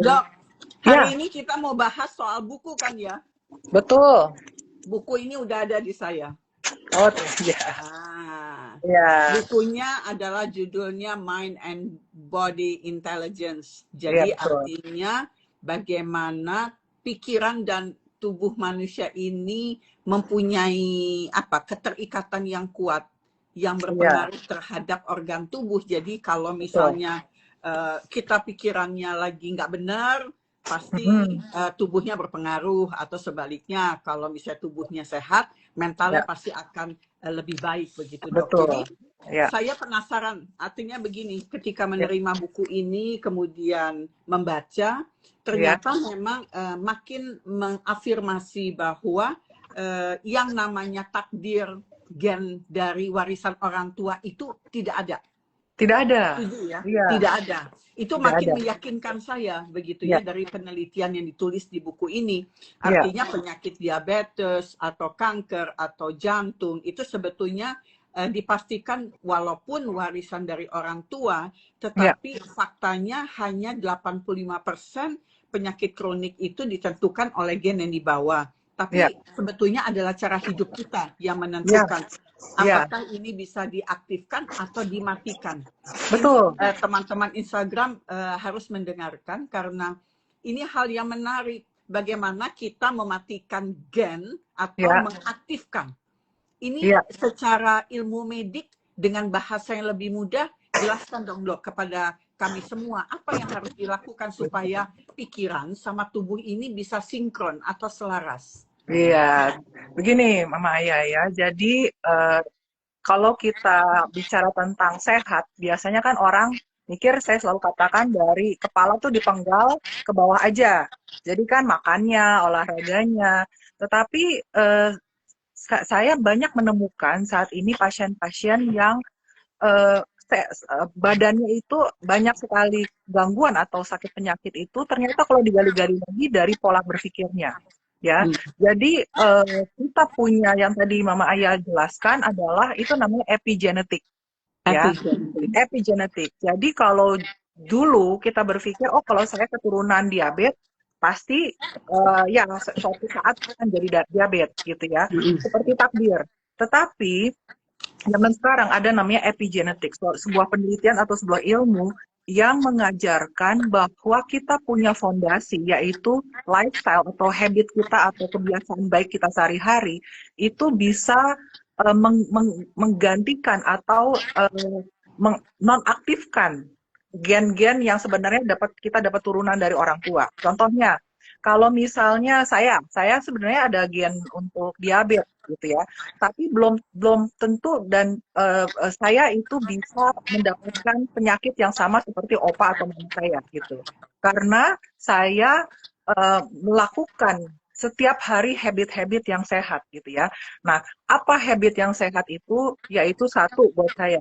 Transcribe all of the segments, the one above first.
Dok, hari Ya, ini kita mau bahas soal buku kan ya? betul. Buku ini udah ada di saya. Oh, ya. Ah, Ya, bukunya adalah judulnya Mind and Body Intelligence. ya Jadi betul. artinya bagaimana pikiran dan tubuh manusia ini mempunyai apa keterikatan yang kuat yang Iya, berpengaruh terhadap organ tubuh. Jadi kalau betul. misalnya kita pikirannya lagi nggak benar, pasti Mm-mm. tubuhnya berpengaruh, atau sebaliknya kalau misalnya tubuhnya sehat, mentalnya Ya, pasti akan lebih baik begitu dok. Jadi betul. Ya, saya penasaran, artinya begini, ketika ya, menerima buku ini kemudian membaca, ya, ternyata memang makin mengafirmasi bahwa yang namanya takdir gen dari warisan orang tua itu tidak ada. tidak ada. Setuju ya? Iya, Tidak ada. Itu tidak makin ada. meyakinkan saya begitu Ya, ya dari penelitian yang ditulis di buku ini. ya, Artinya penyakit diabetes atau kanker atau jantung itu sebetulnya dipastikan walaupun warisan dari orang tua, ya, tetapi faktanya hanya 85% penyakit kronik itu ditentukan oleh gen yang dibawa. ya, Tapi sebetulnya adalah cara hidup kita yang ya, menentukan ya, apakah ini bisa diaktifkan atau dimatikan. Ini betul. teman-teman Instagram harus mendengarkan karena ini hal yang menarik. Bagaimana kita mematikan gen atau Ya, mengaktifkan. Ini ya. secara ilmu medik dengan bahasa yang lebih mudah, jelaskan dong dok kepada kami semua apa yang harus dilakukan supaya pikiran sama tubuh ini bisa sinkron atau selaras. Iya, begini Mama Ayah ya. Jadi kalau kita bicara tentang sehat, biasanya kan orang mikir saya selalu katakan dari kepala tuh dipenggal ke bawah aja. Jadi kan makannya, olahraganya. Tetapi eh, saya banyak menemukan saat ini pasien-pasien yang eh, badannya itu banyak sekali gangguan atau sakit penyakit itu ternyata kalau digali-gali lagi dari pola berpikirnya. Ya, Hmm. jadi kita punya yang tadi Mama Ayah jelaskan adalah itu namanya epigenetik, ya, Epigenetik. epigenetik. Jadi kalau dulu kita berpikir, oh kalau saya keturunan diabetes, pasti ya suatu saat akan jadi diabetes gitu ya, seperti takdir. Tetapi zaman sekarang ada namanya epigenetik, sebuah penelitian atau sebuah ilmu yang mengajarkan bahwa kita punya fondasi, yaitu lifestyle atau habit kita atau kebiasaan baik kita sehari-hari, itu bisa menggantikan atau nonaktifkan gen-gen yang sebenarnya kita dapat turunan dari orang tua. Contohnya, kalau misalnya saya sebenarnya ada gen untuk diabetes gitu ya, tapi belum belum tentu dan saya itu bisa mendapatkan penyakit yang sama seperti opa atau mama saya gitu. Karena saya melakukan setiap hari habit-habit yang sehat gitu ya. Nah, apa habit yang sehat itu? Yaitu satu buat saya,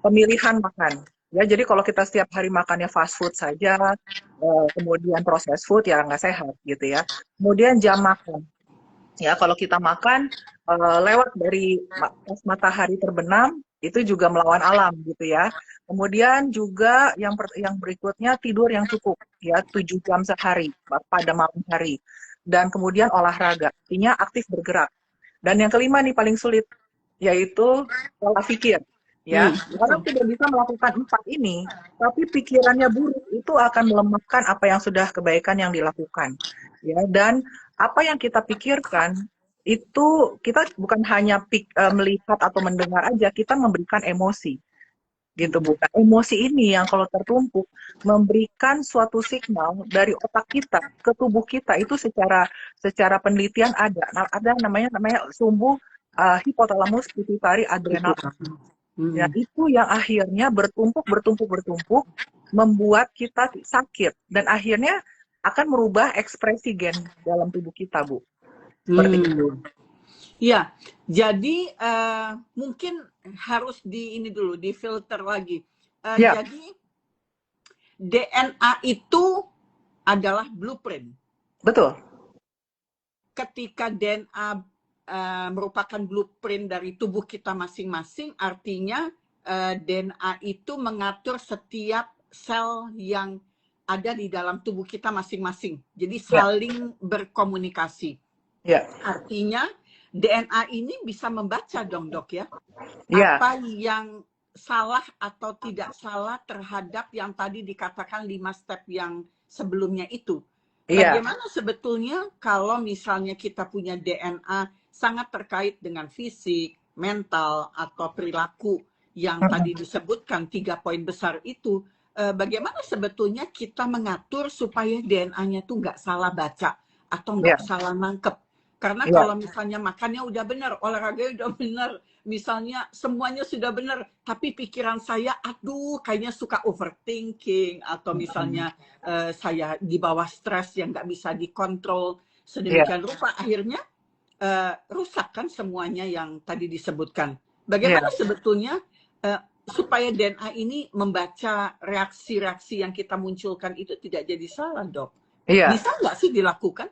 pemilihan makan. Ya, jadi kalau kita setiap hari makannya fast food saja, kemudian processed food ya nggak sehat gitu ya. Kemudian jam makan. Ya, kalau kita makan lewat dari pas matahari terbenam, itu juga melawan alam gitu ya. Kemudian juga yang berikutnya tidur yang cukup ya 7 jam sehari pada malam hari. Dan kemudian olahraga, artinya aktif bergerak. Dan yang kelima nih paling sulit, yaitu pola pikir. Ya, orang Betul. sudah bisa melakukan empat ini, tapi pikirannya buruk itu akan melemahkan apa yang sudah kebaikan yang dilakukan. Ya, dan apa yang kita pikirkan itu kita bukan hanya melihat atau mendengar aja, kita memberikan emosi gitu Bu. Nah, emosi ini yang kalau tertumpuk memberikan suatu signal dari otak kita ke tubuh kita itu secara secara penelitian ada. Nah, ada namanya sumbu hipotalamus pituitari adrenal. Ya, Hmm. itu yang akhirnya bertumpuk membuat kita sakit dan akhirnya akan merubah ekspresi gen dalam tubuh kita, Bu. Seperti itu. Hmm. Ya, jadi mungkin harus di ini dulu, difilter lagi. Ya, Jadi DNA itu adalah blueprint. betul. Ketika DNA merupakan blueprint dari tubuh kita masing-masing, artinya DNA itu mengatur setiap sel yang ada di dalam tubuh kita masing-masing. Jadi Ya, saling berkomunikasi. ya, Artinya DNA ini bisa membaca dong dok ya, ya, apa yang salah atau tidak salah terhadap yang tadi dikatakan 5 step yang sebelumnya itu. iya. Bagaimana sebetulnya kalau misalnya kita punya DNA sangat terkait dengan fisik, mental, atau perilaku yang tadi disebutkan 3 poin besar itu, bagaimana sebetulnya kita mengatur supaya DNA-nya tuh nggak salah baca atau Ya, nggak salah nangkep. Karena ya, kalau misalnya makannya udah benar, olahraganya udah benar, misalnya semuanya sudah benar, tapi pikiran saya, aduh, kayaknya suka overthinking, atau misalnya saya di bawah stres yang nggak bisa dikontrol ya, sedemikian rupa, akhirnya rusak kan semuanya yang tadi disebutkan. ya, Bagaimana sebetulnya supaya DNA ini membaca reaksi-reaksi yang kita munculkan itu tidak jadi salah, dok? iya. Bisa nggak sih dilakukan?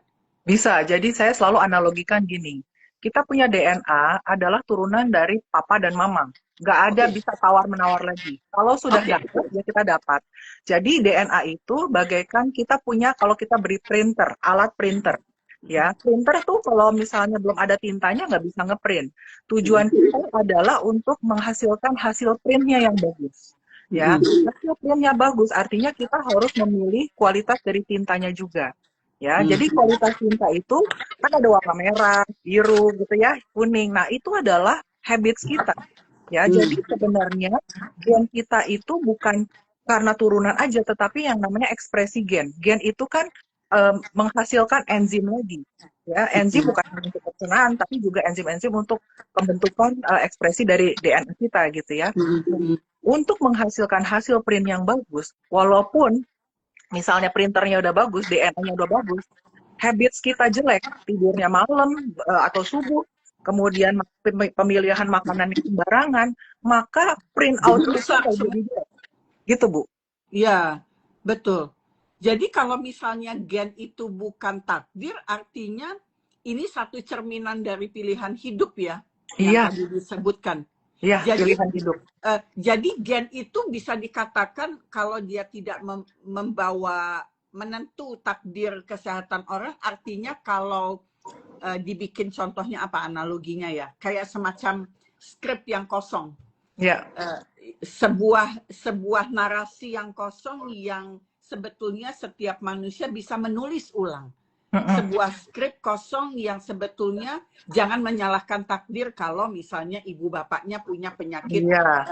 Bisa. Jadi saya selalu analogikan gini. Kita punya DNA adalah turunan dari papa dan mama. Nggak ada Oke, bisa tawar-menawar lagi. Kalau sudah oke. dapat, ya kita dapat. Jadi DNA itu bagaikan kita punya, kalau kita beri printer, alat printer. Ya, printer tuh kalau misalnya belum ada tintanya nggak bisa ngeprint. Tujuan kita adalah untuk menghasilkan hasil printnya yang bagus. Ya, hasil printnya bagus artinya kita harus memilih kualitas dari tintanya juga. Ya, jadi kualitas tinta itu kan ada warna merah, biru gitu ya, kuning. Nah, itu adalah habits kita. Ya, jadi sebenarnya gen kita itu bukan karena turunan aja, tetapi yang namanya ekspresi gen. Gen itu kan menghasilkan enzim lagi. Ya, enzim bukan hanya untuk pencernaan, tapi juga enzim-enzim untuk pembentukan ekspresi dari DNA kita gitu ya. Untuk menghasilkan hasil print yang bagus, walaupun misalnya printernya udah bagus, DNA-nya udah bagus, habits kita jelek, tidurnya malam atau subuh, kemudian pemilihan makanan yang sembarangan, maka print Jadi out-nya rusak bakal semua. jadi jelek. Gitu, Bu. Iya, betul. Jadi kalau misalnya gen itu bukan takdir, artinya ini satu cerminan dari pilihan hidup ya, yang Iya, tadi disebutkan. iya, Jadi pilihan hidup. jadi gen itu bisa dikatakan kalau dia tidak membawa menentu takdir kesehatan orang, artinya kalau dibikin contohnya apa analoginya ya, kayak semacam skrip yang kosong. Iya, Sebuah narasi yang kosong yang sebetulnya setiap manusia bisa menulis ulang. Sebuah skrip kosong yang sebetulnya jangan menyalahkan takdir kalau misalnya ibu bapaknya punya penyakit iya,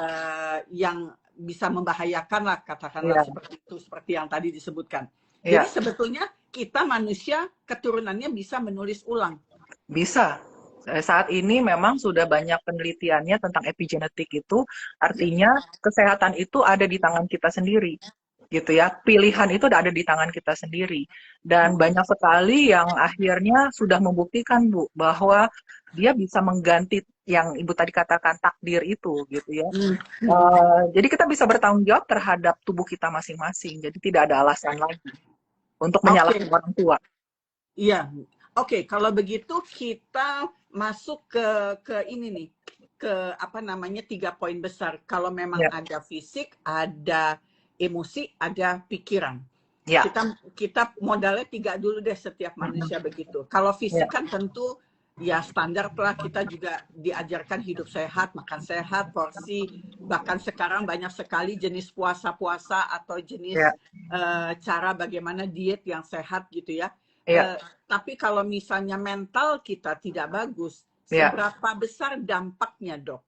yang bisa membahayakan lah, katakanlah iya, seperti itu, seperti yang tadi disebutkan. Jadi iya, sebetulnya kita manusia keturunannya bisa menulis ulang. bisa. Saat ini memang sudah banyak penelitiannya tentang epigenetik itu, artinya kesehatan itu ada di tangan kita sendiri. Gitu ya, pilihan itu ada di tangan kita sendiri, dan banyak sekali yang akhirnya sudah membuktikan, Bu, bahwa dia bisa mengganti yang Ibu tadi katakan takdir itu gitu ya. Jadi kita bisa bertanggung jawab terhadap tubuh kita masing-masing, jadi tidak ada alasan lagi untuk menyalahkan Oke, orang tua. iya. Oke, kalau begitu kita masuk ke ini nih, ke apa namanya 3 poin besar. Kalau memang Ya, ada fisik, ada emosi, ada pikiran. ya, Kita modalnya 3 dulu deh, setiap manusia begitu. Kalau ya, fisik kan tentu ya standar lah, kita juga diajarkan hidup sehat, makan sehat, porsi, bahkan sekarang banyak sekali jenis puasa-puasa atau jenis ya, cara bagaimana diet yang sehat gitu ya. ya, Tapi kalau misalnya mental kita tidak bagus, ya. seberapa besar dampaknya, dok? Oh,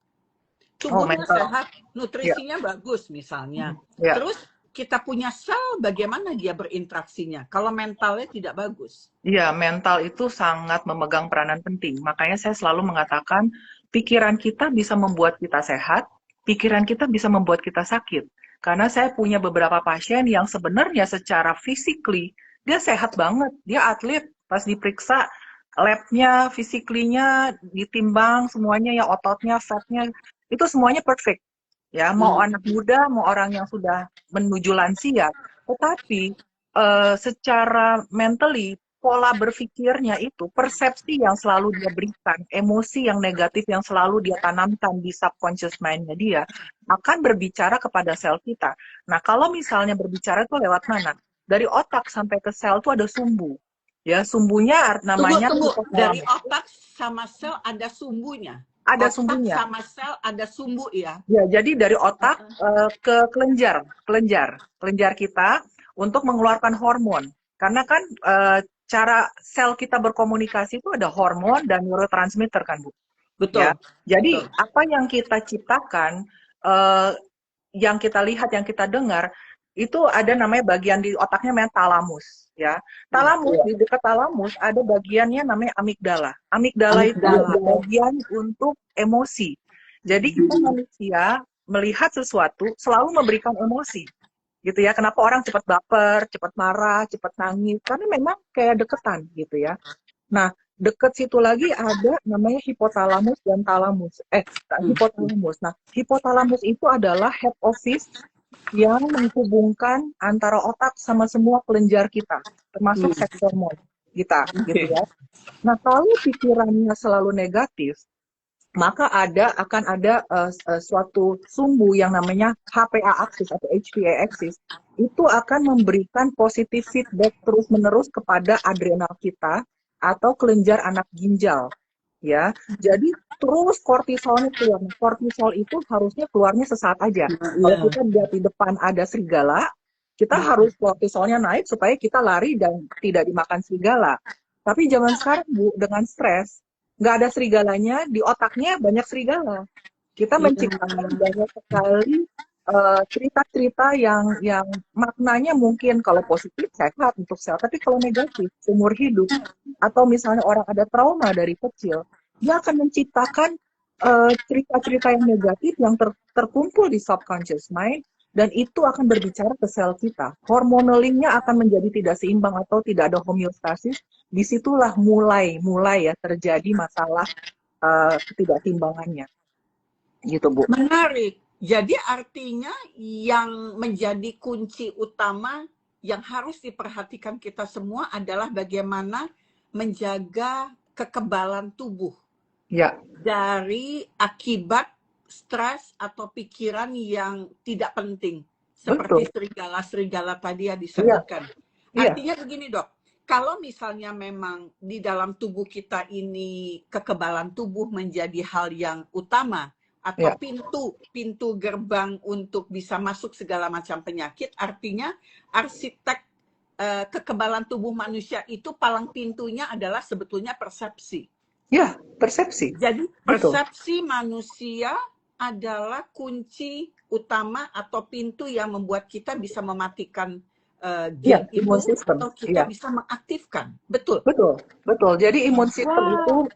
Tubuhnya mental. sehat, Ya, nutrisinya bagus misalnya. ya. Terus kita punya sel, bagaimana dia berinteraksinya? Kalau mentalnya tidak bagus. Iya, mental itu sangat memegang peranan penting. Makanya saya selalu mengatakan, pikiran kita bisa membuat kita sehat, pikiran kita bisa membuat kita sakit. Karena saya punya beberapa pasien yang sebenarnya secara physically, dia sehat banget, dia atlet. Pas diperiksa labnya, physically-nya, ditimbang semuanya ya, ototnya, fatnya, itu semuanya perfect. Ya, mau Hmm. anak muda, mau orang yang sudah menuju lansia. Tetapi secara mentally, pola berpikirnya itu, persepsi yang selalu dia berikan, emosi yang negatif yang selalu dia tanamkan di subconscious mind-nya dia, akan berbicara kepada sel kita. Nah, kalau misalnya berbicara itu lewat mana? dari otak sampai ke sel tuh ada sumbu. Ya, sumbunya namanya Tunggu. Dari hipotalamus. otak sama sel ada sumbunya. Ada Otak sumbunya. sama sel ada sumbu ya. Ya, jadi dari otak ke kelenjar kita untuk mengeluarkan hormon. Karena kan cara sel kita berkomunikasi itu ada hormon dan neurotransmitter kan, Bu. Ya. Betul. Jadi Betul. apa yang kita ciptakan, yang kita lihat, yang kita dengar, itu ada namanya bagian di otaknya namanya talamus. Ya, talamus di dekat talamus ada bagiannya namanya amigdala. Amigdala itu bagian untuk emosi. Jadi kita manusia melihat sesuatu selalu memberikan emosi, gitu ya. Kenapa orang cepat baper, cepat marah, cepat nangis? Karena memang kayak deketan, gitu ya. Nah, deket situ lagi ada namanya hipotalamus dan talamus. Hipotalamus. Nah, hipotalamus itu adalah head office yang menghubungkan antara otak sama semua kelenjar kita, termasuk seks hormon kita, gitu ya. Nah, kalau pikirannya selalu negatif, maka akan ada suatu sumbu yang namanya HPA axis atau HPA axis, itu akan memberikan positif feedback terus-menerus kepada adrenal kita atau kelenjar anak ginjal, ya. Jadi terus kortisolnya keluar. Kortisol itu harusnya keluarnya sesaat aja. Kalau kita lihat di depan ada serigala, kita harus kortisolnya naik supaya kita lari dan tidak dimakan serigala. Tapi zaman sekarang, Bu, dengan stres, nggak ada serigalanya, di otaknya banyak serigala. Kita menciptakan banyak sekali cerita-cerita yang maknanya mungkin kalau positif sehat untuk sel, tapi kalau negatif seumur hidup, atau misalnya orang ada trauma dari kecil, dia akan menciptakan cerita-cerita yang negatif yang terkumpul di subconscious mind, dan itu akan berbicara ke sel kita. Hormonalingnya akan menjadi tidak seimbang atau tidak ada homeostasis. Disitulah mulai ya terjadi masalah ketidakseimbangannya, gitu, Bu. Menarik. Jadi artinya yang menjadi kunci utama yang harus diperhatikan kita semua adalah bagaimana menjaga kekebalan tubuh. Ya. Dari akibat stres atau pikiran yang tidak penting. Seperti serigala-serigala tadi yang disebutkan. Iya. Artinya begini, Dok. Kalau misalnya memang di dalam tubuh kita ini kekebalan tubuh menjadi hal yang utama, atau pintu gerbang untuk bisa masuk segala macam penyakit, artinya arsitek kekebalan tubuh manusia itu palang pintunya adalah sebetulnya persepsi. Ya, persepsi. Jadi persepsi manusia adalah kunci utama atau pintu yang membuat kita bisa mematikan gen imun sistem. Atau kita bisa mengaktifkan. Betul. Jadi imun sistem itu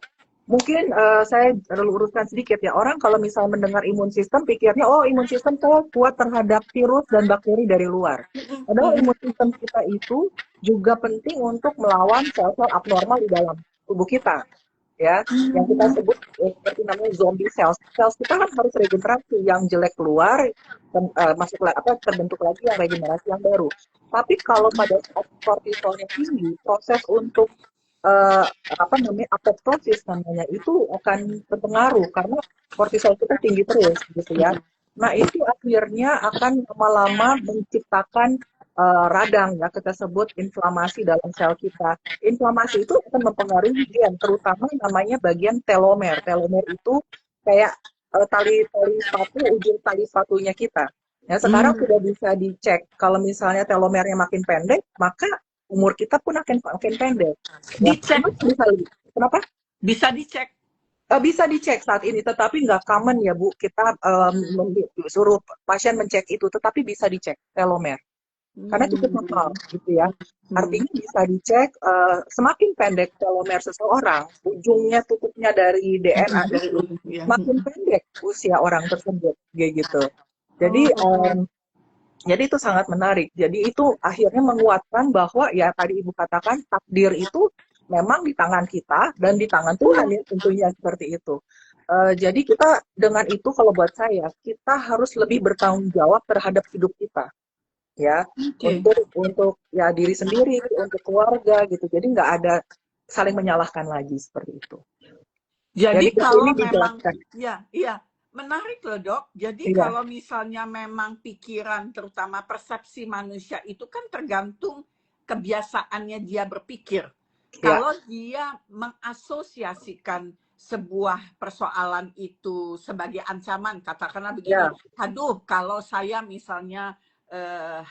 mungkin saya perlu uruskan sedikit ya. Orang kalau misalnya mendengar imun sistem pikirnya, oh imun sistem saya kuat terhadap virus dan bakteri dari luar. Padahal imun sistem kita itu juga penting untuk melawan sel-sel abnormal di dalam tubuh kita. Ya, yang kita sebut seperti namanya zombie cells. Cells kita kan harus regenerasi, yang jelek keluar, masuk terbentuk lagi yang regenerasi yang baru. Tapi kalau pada saat kortisolnya tinggi, proses untuk apoptosis namanya itu akan berpengaruh karena kortisol kita tinggi terus, gitu ya. Nah itu akhirnya akan lama-lama menciptakan radang, ya kita sebut inflamasi dalam sel kita. Inflamasi itu akan mempengaruhi gen, terutama namanya bagian telomer. Telomer itu kayak tali sepatu, ujung tali sepatunya kita. Ya, sekarang sudah bisa dicek kalau misalnya telomernya makin pendek, maka umur kita pun akan makin pendek. Dicek. Kenapa? Bisa dicek. Bisa dicek saat ini, tetapi nggak common ya Bu. Kita suruh pasien mencek itu, tetapi bisa dicek telomer. Karena cukup mahal gitu ya. Artinya bisa dicek semakin pendek telomer seseorang, ujungnya tutupnya dari DNA itu makin pendek usia orang tersebut, gitu. Jadi itu sangat menarik. Jadi itu akhirnya menguatkan bahwa ya tadi Ibu katakan takdir itu memang di tangan kita dan di tangan Tuhan ya tentunya seperti itu. Jadi kita dengan itu kalau buat saya kita harus lebih bertanggung jawab terhadap hidup kita. Ya, untuk ya diri sendiri, untuk keluarga gitu. Jadi nggak ada saling menyalahkan lagi seperti itu. Jadi kalau memang menarik loh dok. Jadi Iya, kalau misalnya memang pikiran, terutama persepsi manusia itu kan tergantung kebiasaannya dia berpikir. iya, Kalau dia mengasosiasikan sebuah persoalan itu sebagai ancaman, katakanlah begini, iya, aduh kalau saya misalnya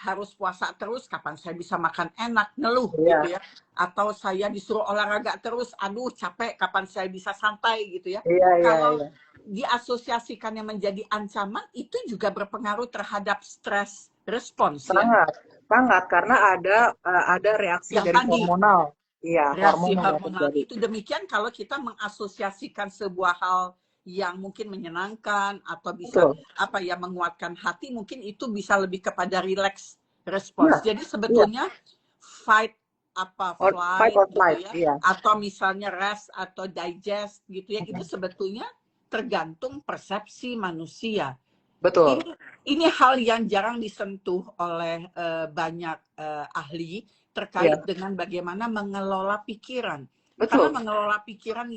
harus puasa terus, kapan saya bisa makan enak, ngeluh iya, gitu ya. Atau saya disuruh olahraga terus, aduh capek, kapan saya bisa santai gitu ya. iya, iya, Kalau iya. diasosiasikannya menjadi ancaman, itu juga berpengaruh terhadap stres respons ya. Sangat, sangat karena ada reaksi Yang dari tadi, hormonal. Iya, reaksi hormonal yang hormonal terjadi. itu demikian kalau kita mengasosiasikan sebuah hal yang mungkin menyenangkan atau bisa Betul. apa ya menguatkan hati, mungkin itu bisa lebih kepada relax Iya, response. Jadi iya. sebetulnya fight apa Or fight flight or gitu flight. ya, Iya, atau misalnya rest atau digest gitu ya, itu mhm, sebetulnya tergantung persepsi manusia. betul. Ini hal yang jarang disentuh oleh banyak ahli terkait Iya, dengan bagaimana mengelola pikiran. Karena betul. mengelola pikiran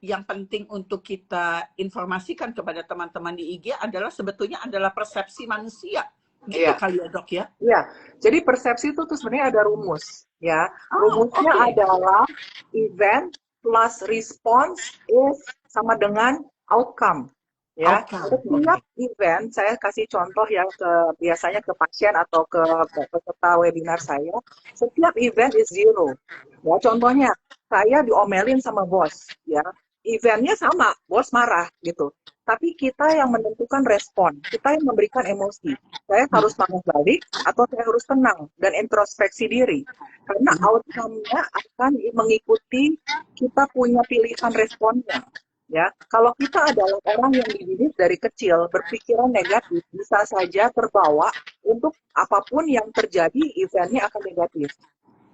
yang penting untuk kita informasikan kepada teman-teman di IG adalah sebetulnya adalah persepsi manusia. Gitu Iya, kali ya dok ya? iya. Jadi persepsi itu tuh sebenarnya ada rumus, ya. Oh Rumusnya oke. adalah event plus response is sama dengan outcome, ya. Outcome, Setiap oke. event, saya kasih contoh ya biasanya ke pasien atau ke peserta webinar saya, setiap event is zero. Ya, contohnya saya diomelin sama bos, ya. Eventnya sama, bos marah gitu. Tapi kita yang menentukan respon, kita yang memberikan emosi. Saya harus marah balik atau saya harus tenang dan introspeksi diri. Karena outcome-nya akan mengikuti kita punya pilihan responnya. Ya, kalau kita adalah orang yang dididik dari kecil berpikiran negatif, bisa saja terbawa untuk apapun yang terjadi, eventnya akan negatif.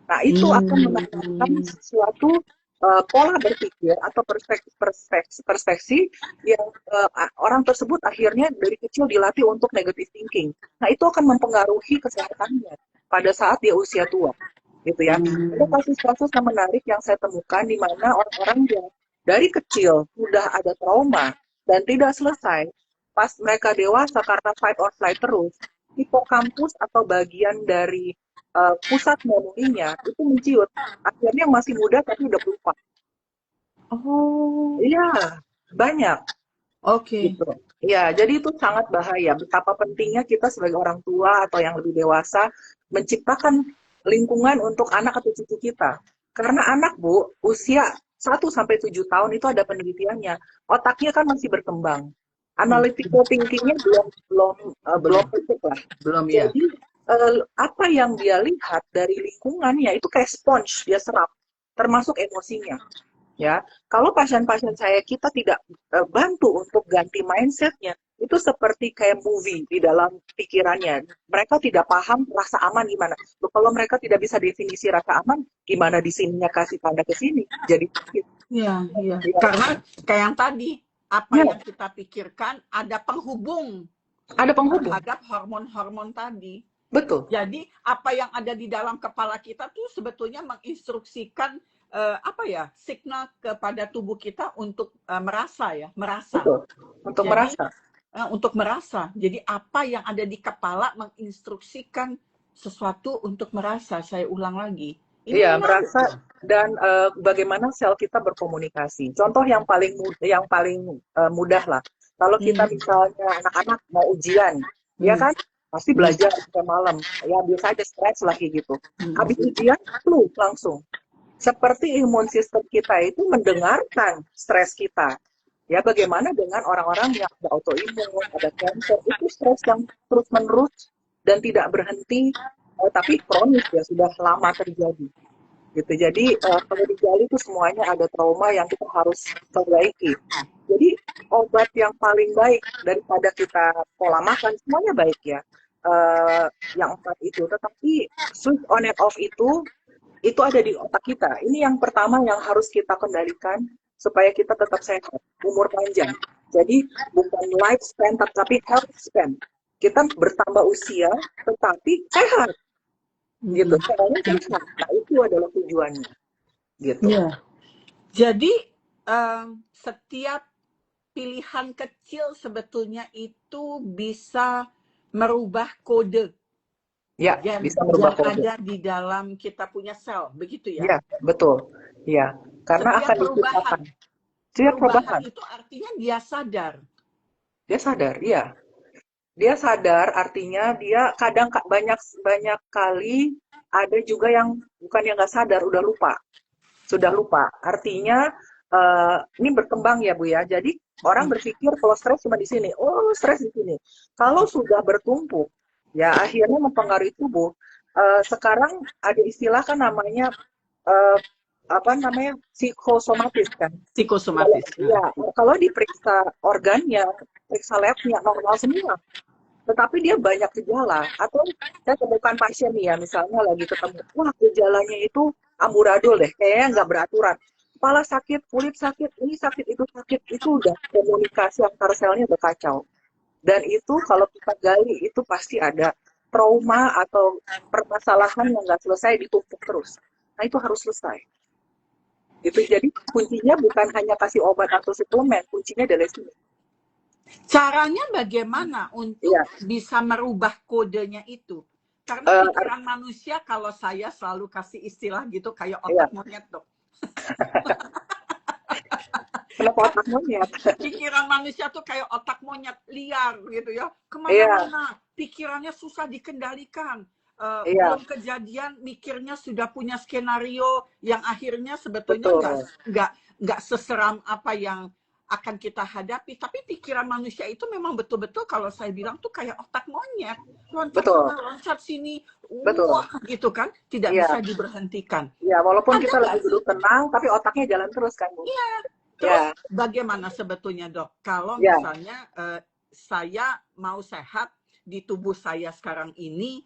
Nah, itu akan menanamkan Hmm. sesuatu pola berpikir atau perspektif yang orang tersebut akhirnya dari kecil dilatih untuk negative thinking. Nah, itu akan mempengaruhi kesehatannya pada saat dia usia tua, gitu ya. Ada Hmm. kasus-kasus yang menarik yang saya temukan di mana orang-orang yang dari kecil sudah ada trauma dan tidak selesai, pas mereka dewasa karena fight or flight terus, hipokampus atau bagian dari pusat memorinya itu menciut. Akhirnya yang masih muda tapi udah lupa. Oh, Iya, banyak oke. gitu. Ya, jadi itu sangat bahaya. Betapa pentingnya kita sebagai orang tua atau yang lebih dewasa menciptakan lingkungan untuk anak atau cucu kita. Karena anak, Bu, usia 1 sampai 7 tahun itu ada penelitiannya. Otaknya kan masih berkembang. Hmm. Analytical thinking-nya belum belum belum Belum, cukup lah. belum ya. Jadi apa yang dia lihat dari lingkungannya itu kayak sponge dia serap, termasuk emosinya. Ya, kalau pasien-pasien saya kita tidak bantu untuk ganti mindsetnya, itu seperti kayak movie di dalam pikirannya. Mereka tidak paham rasa aman gimana. Loh, kalau mereka tidak bisa definisi rasa aman, gimana di sininya kasih tanda ke sini? Jadi sakit. Iya, iya. Ya, Karena kayak yang tadi, apa ya, yang kita pikirkan ada penghubung ada penghubung. terhadap hormon-hormon tadi. Betul, Jadi apa yang ada di dalam kepala kita tuh sebetulnya menginstruksikan apa ya signal kepada tubuh kita untuk merasa ya, merasa. betul. Untuk Jadi merasa. untuk merasa. Jadi apa yang ada di kepala menginstruksikan sesuatu untuk merasa. Saya ulang lagi. Ini Iya, menarik merasa loh. dan bagaimana sel kita berkomunikasi. Contoh yang paling mudah lah. Kalau kita Hmm, misalnya anak-anak mau ujian, ya hmm, kan pasti hmm, belajar sampai malam. Ya biasa aja stres lagi gitu. Habis hmm. ujian, flu langsung. Seperti imun sistem kita itu mendengarkan stres kita. Ya bagaimana dengan orang-orang yang ada autoimun, ada cancer, itu stres yang terus-menerus dan tidak berhenti, tapi kronis ya sudah lama terjadi gitu. Jadi kalau digali itu semuanya ada trauma yang kita harus perbaiki. Jadi obat yang paling baik daripada kita pola makan semuanya baik ya. Yang 4 itu, tetapi switch on and off itu ada di otak kita. Ini yang pertama yang harus kita kendalikan supaya kita tetap sehat, umur panjang. Jadi bukan lifespan tapi health span. Kita bertambah usia tetapi sehat gitu. Hmm. Caranya sehat. Nah, itu adalah tujuannya gitu. Iya. Jadi setiap pilihan kecil sebetulnya itu bisa merubah kode Ya, yang bisa merubah kode. ada di dalam kita punya sel, begitu ya? Ya, betul. Ya, karena Setiap akan perubahan, diciptakan. Setiap perubahan perubahan, itu artinya dia sadar. dia sadar, ya. Dia sadar, artinya dia kadang banyak banyak kali ada juga yang bukan yang nggak sadar, udah lupa. Sudah lupa. Artinya ini berkembang ya Bu ya. Jadi orang berpikir kalau stres cuma di sini. Oh, stres di sini. Kalau sudah bertumpuk, ya akhirnya mempengaruhi tubuh. Sekarang ada istilah kan namanya eh, apa namanya psikosomatis kan. Kalau Psikosomatis. ya, kalau diperiksa organnya, periksa labnya normal semua. Tetapi dia banyak gejala. Atau saya temukan pasien nih ya, misalnya lagi ketemu, wah gejalanya itu amburadul deh, kayaknya nggak beraturan. Kepala sakit, kulit sakit, ini sakit, itu udah komunikasi antar selnya udah kacau. Dan itu kalau kita gali, itu pasti ada trauma atau permasalahan yang nggak selesai ditumpuk terus. Nah itu harus selesai. Gitu. Jadi kuncinya bukan hanya kasih obat atau suplemen, kuncinya dari sini. Caranya bagaimana untuk Iya. bisa merubah kodenya itu? Karena pikiran manusia, kalau saya selalu kasih istilah gitu, kayak otak monyet dok. Kenapa otak monyet? Pikiran manusia tuh kayak otak monyet liar gitu ya. Kemana-mana, pikirannya susah dikendalikan. Belum kejadian, mikirnya sudah punya skenario yang akhirnya sebetulnya nggak seseram apa yang akan kita hadapi. Tapi pikiran manusia itu memang betul-betul kalau saya bilang tuh kayak otak monyet. Loncat sana, loncat sini, wah gitu kan. Tidak bisa diberhentikan. Ya, walaupun kita lagi duduk tenang, tapi otaknya jalan terus kan, Bu? Iya. Terus bagaimana sebetulnya dok? Kalau misalnya saya mau sehat di tubuh saya sekarang ini,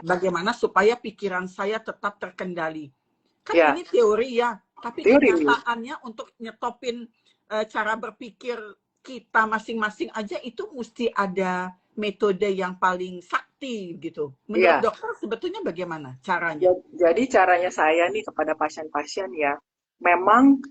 bagaimana supaya pikiran saya tetap terkendali? Kan ini teori ya, tapi kenyataannya untuk nyetopin cara berpikir kita masing-masing aja itu mesti ada metode yang paling sakti gitu. Menurut dokter sebetulnya bagaimana caranya? Jadi caranya saya nih kepada pasien-pasien ya, memang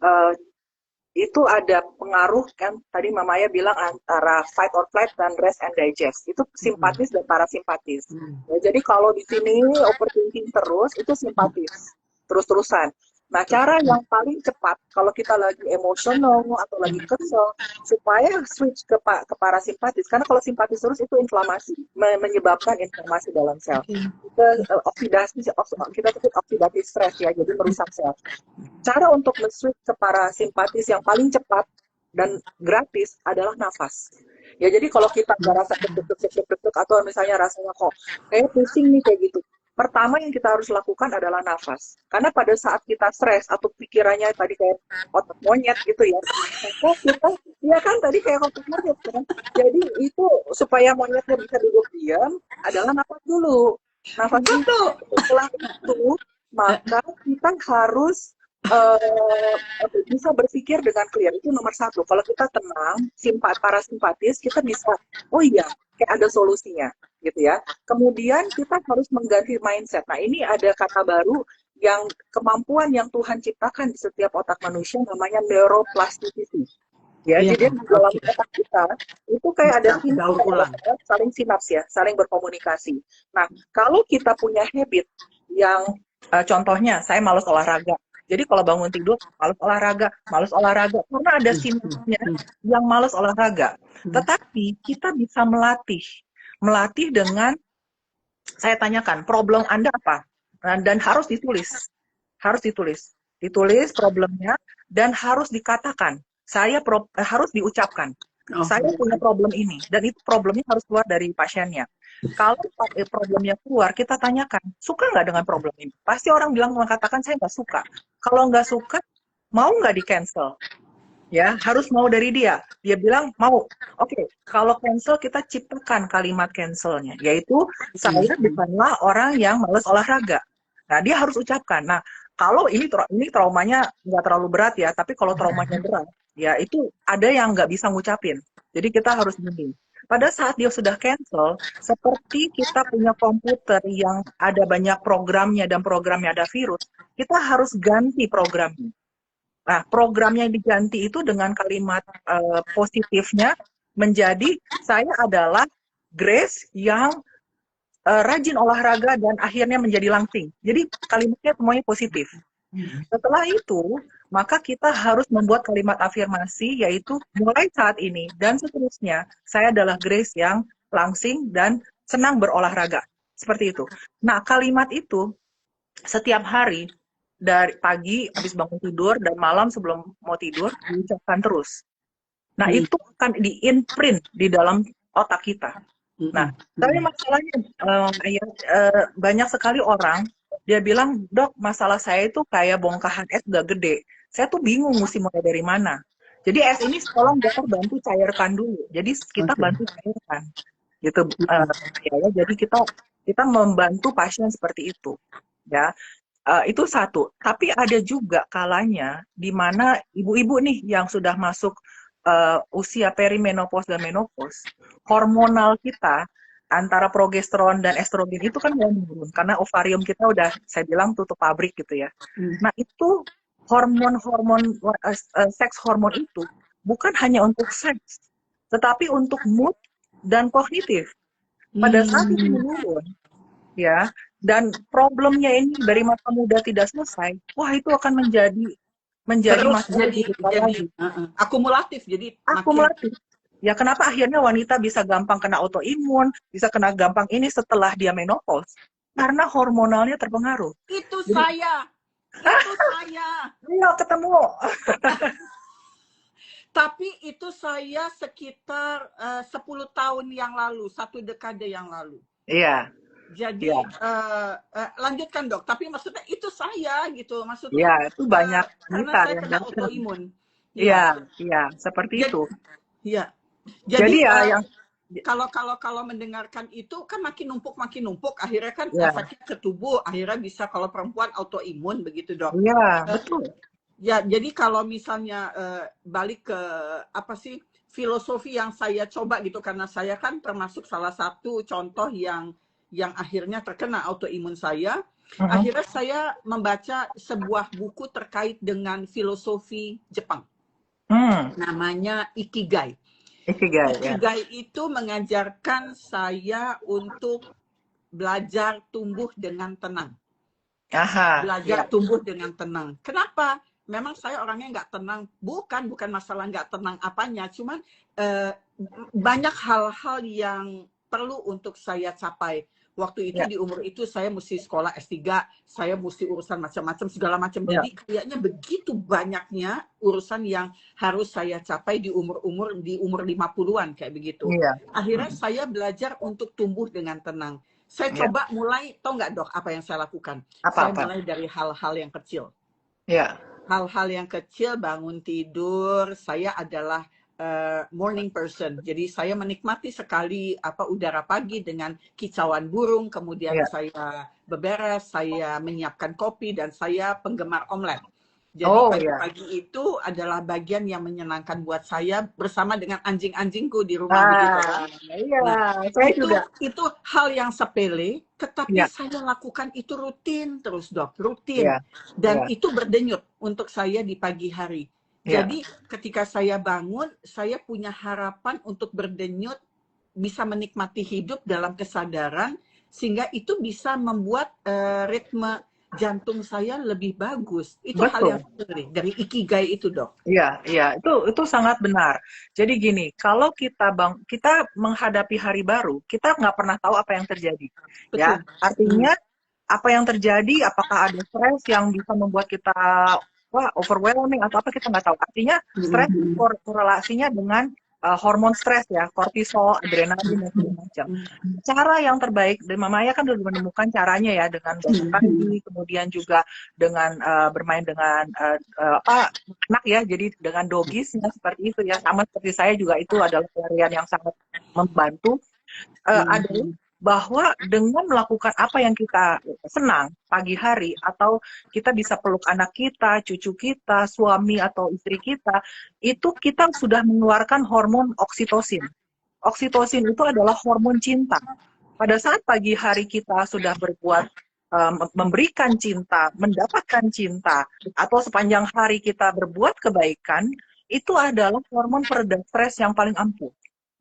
itu ada pengaruh kan, tadi Mama Maya bilang antara fight or flight dan rest and digest, itu simpatis dan parasimpatis. Ya, jadi kalau di sini overthinking terus, itu simpatis, terus-terusan. Nah, cara yang paling cepat kalau kita lagi emosional atau lagi kesel, supaya switch ke parasimpatis, karena kalau simpatis terus itu inflamasi, menyebabkan inflamasi dalam sel. Oksidasi, kita sebut oxidative stress ya, jadi merusak sel. Cara untuk men-switch ke parasimpatis yang paling cepat dan gratis adalah nafas. Ya, jadi kalau kita nggak rasa deg-deg atau misalnya rasanya kok kayak pusing nih kayak gitu, pertama yang kita harus lakukan adalah nafas. Karena pada saat kita stres atau pikirannya tadi kayak otak monyet gitu ya, maka kita, ya kan tadi kayak otak monyet kan. Jadi itu supaya monyetnya bisa duduk diam adalah nafas dulu. Nafas dulu. Setelah itu, maka kita harus bisa berpikir dengan clear, itu nomor satu. Kalau kita tenang, parasimpatis, kita bisa, oh iya, kayak ada solusinya, gitu ya. Kemudian kita harus mengganti mindset. Nah, ini ada kata baru yang kemampuan yang Tuhan ciptakan di setiap otak manusia, namanya neuroplasticity. Ya, jadi di dalam otak kita itu kayak ada saling sinaps ya, saling berkomunikasi. Nah, kalau kita punya habit yang contohnya saya malas olahraga. Jadi kalau bangun tidur, malas olahraga. Karena ada sinapsnya yang malas olahraga. Tetapi kita bisa melatih dengan, saya tanyakan, problem Anda apa? Dan harus ditulis. Ditulis problemnya dan harus dikatakan. Harus diucapkan. Saya punya problem ini. Dan itu problemnya harus keluar dari pasiennya. Kalau problemnya keluar, kita tanyakan, suka nggak dengan problem ini? Pasti orang bilang mengatakan saya nggak suka. Kalau nggak suka, mau nggak di-cancel? Ya, harus mau dari dia. Dia bilang mau. Oke, kalau cancel kita ciptakan kalimat cancelnya, yaitu saya bukanlah orang yang males olahraga. Nah, dia harus ucapkan. Nah, kalau ini traumanya nggak terlalu berat ya, tapi kalau traumanya berat, ya itu ada yang nggak bisa ngucapin. Jadi kita harus bimbing. Pada saat dia sudah cancel, seperti kita punya komputer yang ada banyak programnya dan programnya ada virus, kita harus ganti programnya. Nah, programnya diganti itu dengan kalimat positifnya menjadi saya adalah Grace yang rajin olahraga dan akhirnya menjadi langsing. Jadi kalimatnya semuanya positif. Setelah itu, maka kita harus membuat kalimat afirmasi yaitu mulai saat ini dan seterusnya saya adalah Grace yang langsing dan senang berolahraga. Seperti itu. Nah, kalimat itu setiap hari dari pagi habis bangun tidur dan malam sebelum mau tidur diucapkan terus. Nah, itu akan di-imprint di dalam otak kita. Nah, tapi masalahnya banyak sekali orang dia bilang, "Dok, masalah saya itu kayak bongkahan es udah gede. Saya tuh bingung mesti mulai dari mana." Jadi es ini tolong dokter bantu cairkan dulu. Jadi kita bantu cairkan. Gitu ya. Jadi kita membantu pasien seperti itu. Ya. Itu satu. Tapi ada juga kalanya di mana ibu-ibu nih yang sudah masuk usia perimenopause dan menopause, hormonal kita antara progesteron dan estrogen itu kan mulai menurun karena ovarium kita udah saya bilang tutup pabrik gitu ya. Nah, itu hormon-hormon seks hormon itu bukan hanya untuk seks, tetapi untuk mood dan kognitif. Pada saat itu menurun, ya, dan problemnya ini dari masa muda tidak selesai, wah itu akan menjadi terus masalah jadi lagi. akumulatif, jadi Akumulatif. Ya kenapa akhirnya wanita bisa gampang kena autoimun, bisa kena gampang ini setelah dia menopause? Karena hormonalnya terpengaruh. Itu Jadi, saya. Ayo ketemu. Tapi itu saya sekitar 10 tahun yang lalu, 1 dekade yang lalu. Iya. Jadi lanjutkan dok. Tapi maksudnya itu saya gitu. Maksudnya. Iya, itu banyak karena saya kena autoimun. Iya, seperti itu. Iya. Jadi ya yang kalau mendengarkan itu kan makin numpuk, akhirnya kan efeknya ke tubuh, akhirnya bisa kalau perempuan autoimun begitu dok. Iya, betul. Ya, jadi kalau misalnya balik ke apa sih filosofi yang saya coba gitu, karena saya kan termasuk salah satu contoh yang akhirnya terkena autoimun saya. Akhirnya saya membaca sebuah buku terkait dengan filosofi Jepang. Namanya Ikigai. Ikigai itu mengajarkan saya untuk belajar tumbuh dengan tenang. Tumbuh dengan tenang. Kenapa? Memang saya orangnya nggak tenang. Bukan masalah nggak tenang apanya. Cuman banyak hal-hal yang perlu untuk saya capai. Waktu itu di umur itu saya mesti sekolah S3, saya mesti urusan macam-macam, segala macam. Jadi kayaknya begitu banyaknya urusan yang harus saya capai di umur 50-an kayak begitu. Akhirnya saya belajar untuk tumbuh dengan tenang. Saya coba mulai, tahu nggak dok apa yang saya lakukan? Saya mulai dari hal-hal yang kecil. Hal-hal yang kecil, bangun tidur, saya adalah morning person. Jadi saya menikmati sekali udara pagi dengan kicauan burung, kemudian saya beberes, saya menyiapkan kopi, dan saya penggemar omelet. Jadi pagi-pagi itu adalah bagian yang menyenangkan buat saya bersama dengan anjing-anjingku di rumah begitu kan. Saya juga. Itu hal yang sepele, tetapi saya lakukan itu rutin terus dok, rutin. Dan itu berdenyut untuk saya di pagi hari. Jadi ketika saya bangun, saya punya harapan untuk berdenyut, bisa menikmati hidup dalam kesadaran, sehingga itu bisa membuat ritme jantung saya lebih bagus. Itu hal yang penting dari Ikigai itu dok. Iya, itu sangat benar. Jadi gini, kalau kita menghadapi hari baru, kita nggak pernah tahu apa yang terjadi. Ya, artinya apa yang terjadi, apakah ada stres yang bisa membuat kita overwhelming atau apa, kita nggak tahu. Artinya stres korelasinya dengan hormon stres ya, kortisol, adrenalin dan segala macam. Cara yang terbaik, dan Mama Maya kan sudah menemukan caranya ya, dengan bangun pagi, kemudian juga dengan bermain dengan anak ya, jadi dengan doggies seperti itu ya, sama seperti saya juga, itu adalah pelarian yang sangat membantu. Adalah bahwa dengan melakukan apa yang kita senang pagi hari, atau kita bisa peluk anak kita, cucu kita, suami atau istri kita, itu kita sudah mengeluarkan hormon oksitosin. Oksitosin itu adalah hormon cinta. Pada saat pagi hari kita sudah berbuat memberikan cinta, mendapatkan cinta, atau sepanjang hari kita berbuat kebaikan, itu adalah hormon pereda stres yang paling ampuh.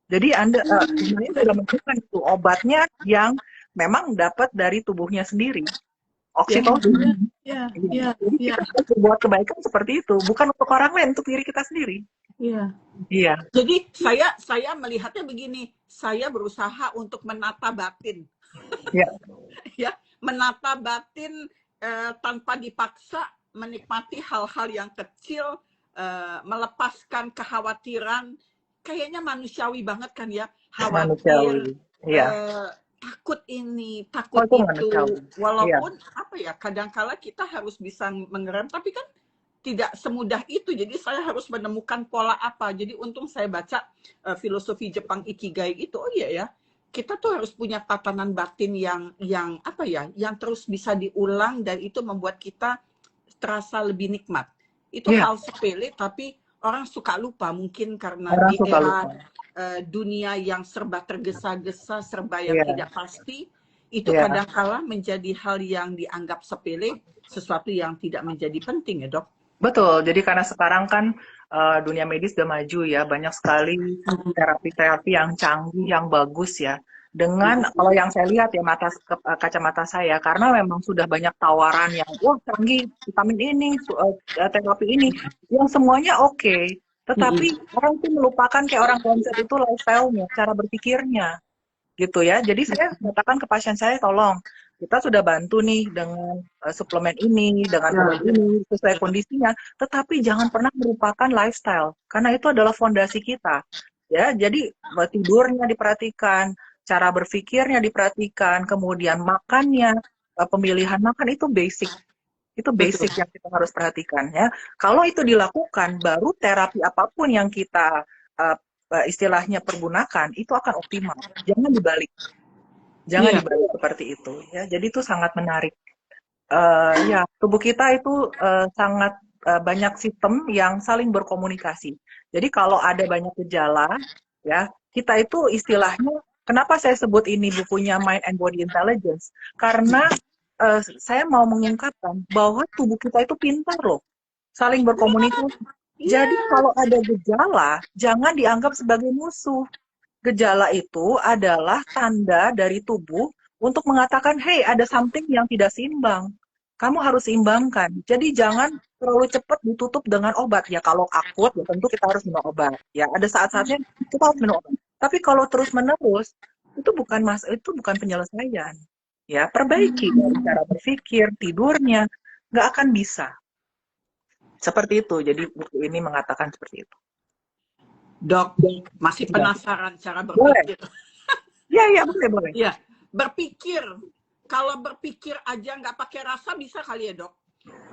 Jadi Anda sebenarnya sudah menemukan itu obatnya yang memang dapat dari tubuhnya sendiri, oksitosin. Ya, Jadi ya, ya, kita harus berbuat kebaikan seperti itu, bukan untuk orang lain, untuk diri kita sendiri. ya. Iya, Jadi saya melihatnya begini, saya berusaha untuk menata batin, iya, ya, menata batin tanpa dipaksa, menikmati hal-hal yang kecil, melepaskan kekhawatiran, kayaknya manusiawi banget kan ya, khawatir, manusiawi. Iya, takut ini, oh takut itu itu, manusiawi. Iya, walaupun apa ya, kadangkala kita harus bisa mengerem, tapi kan tidak semudah itu. Jadi saya harus menemukan pola apa. Jadi untung saya baca filosofi Jepang Ikigai itu. Oh iya ya, kita tuh harus punya tatanan batin yang apa ya, yang terus bisa diulang dan itu membuat kita terasa lebih nikmat. Itu iya, hal sepele tapi orang suka lupa mungkin karena orang di suka era lupa. dunia yang serba tergesa-gesa, serba yang Iya, tidak pasti, itu iya. kadangkala menjadi hal yang dianggap sepele, sesuatu yang tidak menjadi penting ya dok. Betul, jadi karena sekarang kan dunia medis udah maju ya, banyak sekali terapi-terapi yang canggih, yang bagus ya. Dengan kalau yang saya lihat ya kacamata saya, karena memang sudah banyak tawaran yang wah canggih, vitamin ini, terapi ini, yang semuanya oke. Tetapi orang tuh melupakan kayak orang konsep itu lifestyle-nya, cara berpikirnya gitu ya. Jadi saya katakan ke pasien saya, tolong kita sudah bantu nih dengan suplemen ini, dengan obat ini sesuai kondisinya, tetapi jangan pernah melupakan lifestyle karena itu adalah fondasi kita. Ya, jadi tidurnya diperhatikan, cara berpikirnya diperhatikan, kemudian makannya, pemilihan makan itu basic. Itu Betul. basic yang kita harus perhatikan ya. Kalau itu dilakukan, baru terapi apapun yang kita uh, istilahnya pergunakan itu akan optimal. Jangan dibalik. Jangan Iya. dibalik seperti itu ya. Jadi itu sangat menarik. Ya, tubuh kita itu sangat banyak sistem yang saling berkomunikasi. Jadi kalau ada banyak gejala, ya kita itu istilahnya, kenapa saya sebut ini bukunya Mind and Body Intelligence? Karena saya mau mengungkapkan bahwa tubuh kita itu pintar loh, saling berkomunikasi. Iya. Jadi kalau ada gejala, jangan dianggap sebagai musuh. Gejala itu adalah tanda dari tubuh untuk mengatakan, hey, ada something yang tidak seimbang. Kamu harus seimbangkan. Jadi jangan terlalu cepat ditutup dengan obat. Ya kalau akut, ya tentu kita harus minum obat. Ya ada saat-saatnya kita harus minum obat. Tapi kalau terus-menerus, itu bukan penyelesaian. Ya perbaiki dari cara berpikir, tidurnya, nggak akan bisa. Seperti itu. Jadi buku ini mengatakan seperti itu. Dok, masih Ya. penasaran cara Boleh. berpikir. Ya, boleh. Iya, berpikir. Kalau berpikir aja nggak pakai rasa bisa kali ya dok?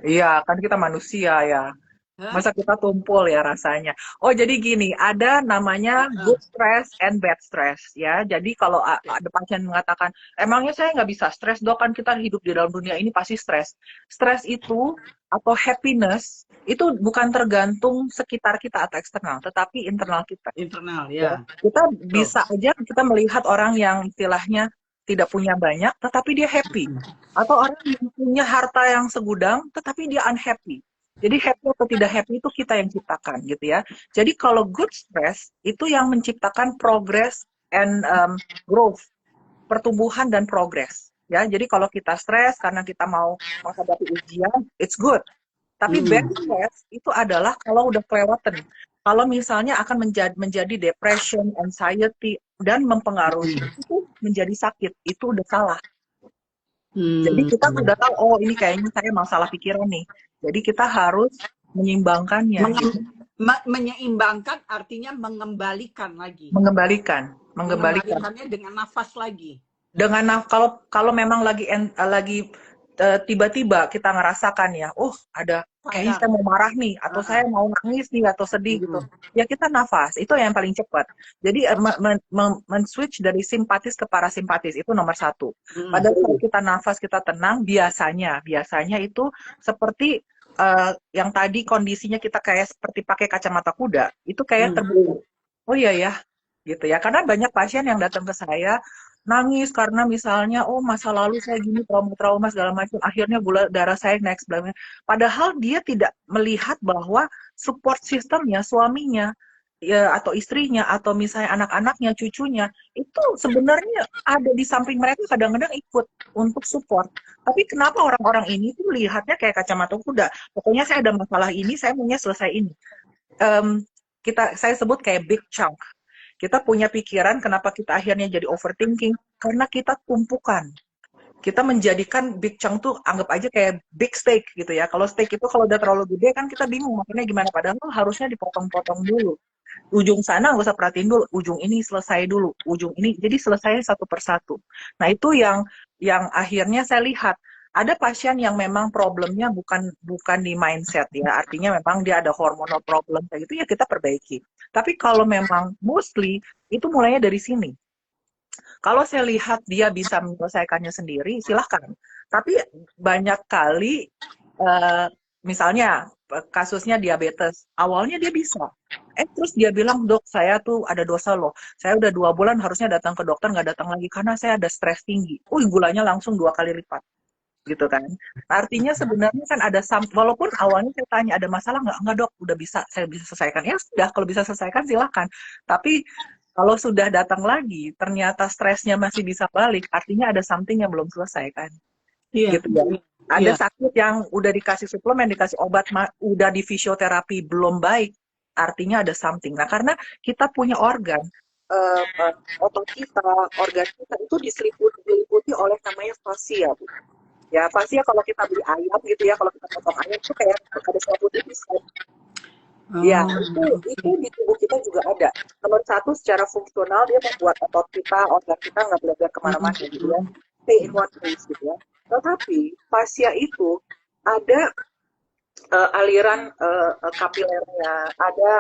Iya, kan kita manusia ya. Hah? Masa kita tumpul ya rasanya. Oh, jadi gini, ada namanya good stress and bad stress ya. Jadi kalau ada pasien mengatakan, emangnya saya nggak bisa stres dok, kan kita hidup di dalam dunia ini pasti stres. Stres itu atau happiness itu bukan tergantung sekitar kita atau eksternal, tetapi internal kita. Internal Ya. ya. Kita bisa aja kita melihat orang yang istilahnya tidak punya banyak, tetapi dia happy. Atau orang yang punya harta yang segudang, tetapi dia unhappy. Jadi happy atau tidak happy itu kita yang ciptakan gitu ya. Jadi kalau good stress itu yang menciptakan progress and growth, pertumbuhan dan progress. Ya, jadi kalau kita stres karena kita mau menghadapi ujian, it's good. Tapi bad stress itu adalah kalau udah kelewatan. Kalau misalnya akan menjadi depression, anxiety, dan mempengaruhi itu menjadi sakit, itu udah salah. Jadi kita udah tahu, oh ini kayaknya saya masalah pikiran nih. Jadi kita harus menyeimbangkannya. Gitu. Menyeimbangkan artinya mengembalikan lagi. Mengembalikannya dengan nafas lagi. Dengan kalau memang lagi tiba-tiba kita ngerasakan ya, oh ada kayaknya saya mau marah nih, atau saya mau nangis nih, atau sedih gitu. Ya kita nafas, itu yang paling cepat. Jadi men-switch dari simpatis ke parasimpatis itu nomor 1. Pada saat kita nafas, kita tenang, biasanya itu seperti yang tadi kondisinya kita kayak seperti pakai kacamata kuda, itu kayak terbuka. Oh iya ya, gitu ya. Karena banyak pasien yang datang ke saya, nangis karena misalnya, oh masa lalu saya gini, trauma-trauma segala macam, akhirnya gula darah saya naik sebagainya. Padahal dia tidak melihat bahwa support systemnya, suaminya, ya, atau istrinya, atau misalnya anak-anaknya, cucunya, itu sebenarnya ada di samping mereka, kadang-kadang ikut untuk support. Tapi kenapa orang-orang ini tuh melihatnya kayak kacamata kuda? Pokoknya saya ada masalah ini, saya maunya selesai ini. Saya sebut kayak big chunk. Kita punya pikiran kenapa kita akhirnya jadi overthinking, karena kita tumpukan. Kita menjadikan big chunk tuh anggap aja kayak big steak gitu ya. Kalau steak itu kalau udah terlalu gede kan kita bingung makannya gimana, padahal harusnya dipotong-potong dulu. Ujung sana nggak usah perhatiin dulu, ujung ini selesai dulu, ujung ini jadi selesai satu persatu. Nah itu yang akhirnya saya lihat ada pasien yang memang problemnya bukan di mindset ya, artinya memang dia ada hormonal problem kayak gitu ya kita perbaiki. Tapi kalau memang mostly itu mulainya dari sini. Kalau saya lihat dia bisa menyelesaikannya sendiri, silahkan. Tapi banyak kali, misalnya kasusnya diabetes, awalnya dia bisa. Terus dia bilang, dok, saya tuh ada dosa loh. Saya udah 2 bulan harusnya datang ke dokter, nggak datang lagi karena saya ada stres tinggi. Gulanya langsung 2 kali lipat. Gitu kan. Artinya sebenarnya kan ada, walaupun awalnya saya tanya, ada masalah nggak dok, udah bisa, saya bisa selesaikan. Ya sudah, kalau bisa selesaikan silahkan. Tapi kalau sudah datang lagi, ternyata stresnya masih bisa balik, artinya ada something yang belum selesai kan. Iya. Gitu ya. Ada Iya. sakit yang udah dikasih suplemen, dikasih obat, udah di fisioterapi, belum baik, artinya ada something. Nah, karena kita punya organ, otot kita, organ kita itu diliputi oleh namanya fascia. Ya, fascia kalau kita beli ayam gitu ya, kalau kita potong ayam itu kayak ada selaput tipis kan. Ya, itu di tubuh kita juga ada. Nomor satu, secara fungsional dia membuat otot kita, organ kita nggak belajar kemana-mana gitu ya. Stay in one place gitu ya. Tetapi fascia itu ada aliran kapilernya, ada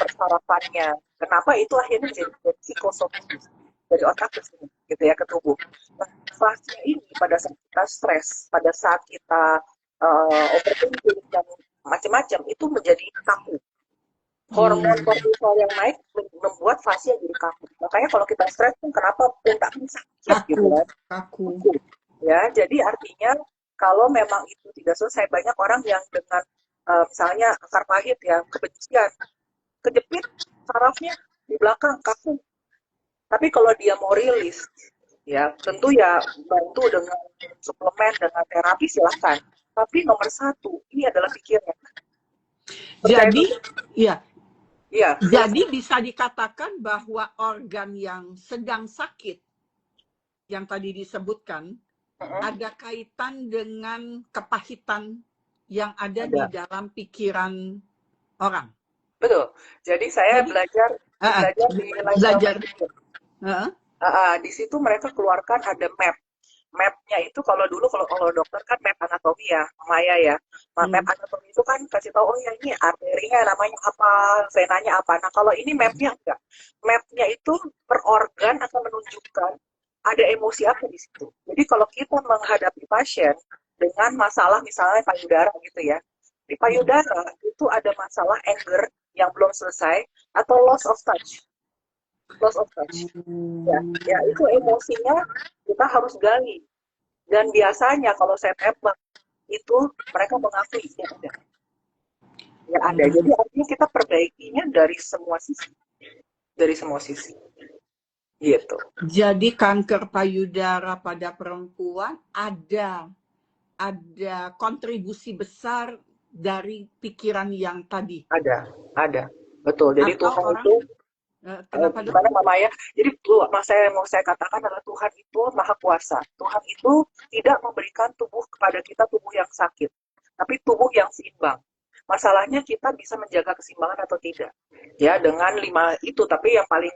persarafannya. Kenapa itu akhirnya menjadi psikosomatis dari otak ke sini, gitu ya, ke tubuh. Nah, fascia ini pada saat kita stres, pada saat kita overthinking dan macam-macam itu menjadi kaku. Hormon kortisol yang naik membuat fascia jadi kaku. Makanya kalau kita stres pun kenapa pundak sakit gitu kan? Kaku. Ya, jadi artinya kalau memang itu tidak selesai, banyak orang yang dengan misalnya akar pahit ya, kebencian, kejepit sarafnya di belakang kaku. Tapi kalau dia mau rilis, ya tentu ya bantu dengan suplemen, dengan terapi silahkan. Tapi nomor satu, ini adalah pikiran. Jadi, ya. Ya. Jadi bisa dikatakan bahwa organ yang sedang sakit, yang tadi disebutkan, ada kaitan dengan kepahitan yang ada di dalam pikiran orang. Betul. Jadi saya belajar di belajar. Di situ mereka keluarkan ada map. Mapnya itu kalau dulu kalau dokter kan map anatomi ya, Maya ya. Map anatomi itu kan kasih tahu, oh ya ini arterinya namanya apa, venanya apa. Nah kalau ini mapnya enggak. Mapnya itu per organ akan menunjukkan ada emosi apa di situ. Jadi kalau kita menghadapi pasien dengan masalah misalnya payudara gitu ya, di payudara itu ada masalah anger yang belum selesai atau loss of touch. Ya itu emosinya kita harus gali. Dan biasanya kalau saya tembak itu mereka mengakui ya ada. Jadi artinya kita perbaikinya dari semua sisi. Gitu. Jadi kanker payudara pada perempuan ada kontribusi besar dari pikiran yang tadi. Ada. Betul. Jadi Tuhan itu gimana Mama ya? Jadi mau saya katakan adalah Tuhan itu maha kuasa. Tuhan itu tidak memberikan tubuh kepada kita tubuh yang sakit, tapi tubuh yang seimbang. Masalahnya kita bisa menjaga keseimbangan atau tidak. Ya dengan 5 itu, tapi yang paling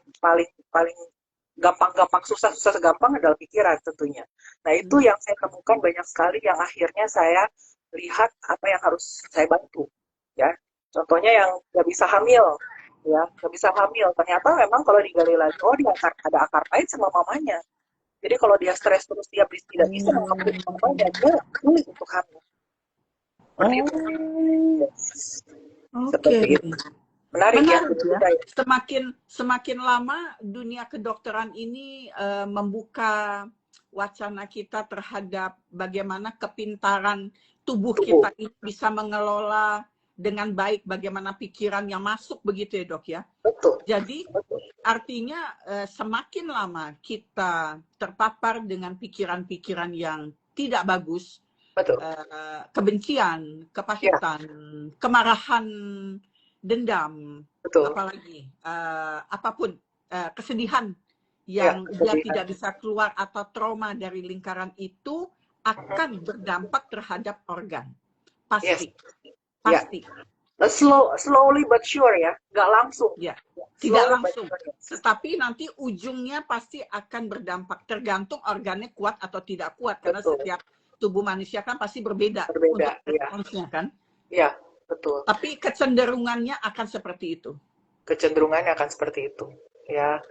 gampang susah gampang adalah pikiran tentunya. Nah itu yang saya temukan banyak sekali yang akhirnya saya lihat apa yang harus saya bantu. Ya contohnya yang nggak bisa hamil. Ya, nggak bisa hamil. Ternyata memang kalau digali lagi, dia ada akar pahit sama mamanya. Jadi kalau dia stres terus dia tidak bisa mengampuni mamanya, dia sulit untuk hamil. Seperti itu. Seperti itu. Menarik ya. Menarik ya. Semakin lama dunia kedokteran ini membuka wacana kita terhadap bagaimana kepintaran tubuh kita ini bisa mengelola dengan baik bagaimana pikiran yang masuk begitu ya dok ya. Betul. Jadi artinya semakin lama kita terpapar dengan pikiran-pikiran yang tidak bagus, Betul. kebencian, kepahitan, kemarahan, dendam, Betul. apalagi apapun, kesedihan yang dia tidak bisa keluar atau trauma dari lingkaran itu akan berdampak terhadap organ. Pasti. Pasti. Slowly but sure ya, nggak langsung. Ya, tidak langsung. Tetapi nanti ujungnya pasti akan berdampak, tergantung organnya kuat atau tidak kuat. Karena setiap tubuh manusia kan pasti berbeda untuk responsnya kan. Iya, betul. Tapi kecenderungannya akan seperti itu. Kecenderungannya akan seperti itu. Ya,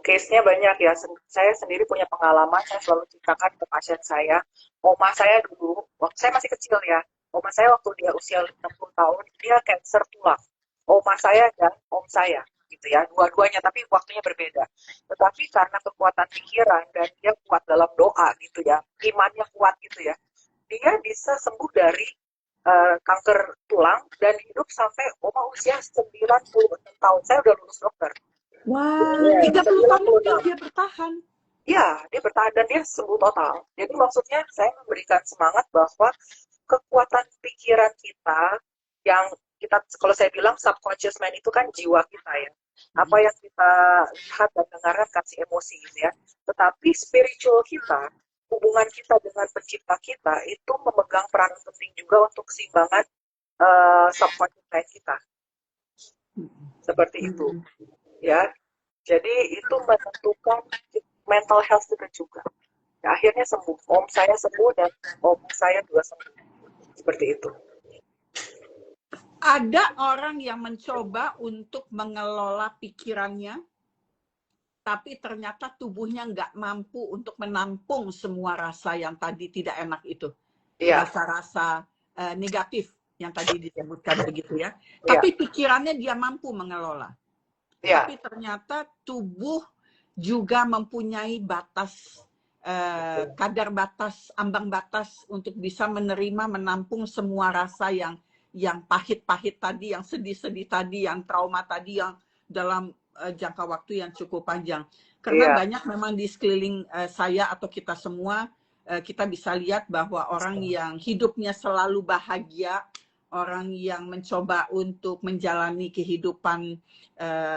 case-nya banyak ya. Saya sendiri punya pengalaman, saya selalu ceritakan ke pasien saya. Oma saya dulu, waktu saya masih kecil ya, oma saya waktu dia usia 60 tahun, dia cancer tulang. Oma saya dan om saya, gitu ya. Dua-duanya, tapi waktunya berbeda. Tetapi karena kekuatan pikiran dan dia kuat dalam doa gitu ya, imannya kuat gitu ya, dia bisa sembuh dari kanker tulang dan hidup sampai oma usia 96 tahun. Saya udah lulus dokter. Wah, 30 tahun dia bertahan. Ya, dia bertahan dan dia sembuh total. Jadi maksudnya saya memberikan semangat bahwa kekuatan pikiran kita yang kita, kalau saya bilang subconscious mind itu kan jiwa kita ya. Apa yang kita lihat dan dengarkan kasih emosi gitu ya. Tetapi spiritual kita, hubungan kita dengan pencipta kita itu memegang peran penting juga untuk keseimbangan subconscious mind kita. Seperti itu. Ya. Jadi itu menentukan mental health kita juga. Ya, akhirnya sembuh. Om saya sembuh dan om saya juga sembuh. Seperti itu. Ada orang yang mencoba untuk mengelola pikirannya, tapi ternyata tubuhnya nggak mampu untuk menampung semua rasa yang tadi tidak enak itu. Rasa-rasa negatif yang tadi disebutkan begitu ya. Tapi pikirannya dia mampu mengelola. Tapi ternyata tubuh juga mempunyai batas, kadar batas, ambang batas untuk bisa menerima, menampung semua rasa yang pahit-pahit tadi, yang sedih-sedih tadi, yang trauma tadi, yang dalam jangka waktu yang cukup panjang. Karena banyak memang di sekeliling saya atau kita semua, kita bisa lihat bahwa orang yang hidupnya selalu bahagia, orang yang mencoba untuk menjalani kehidupan,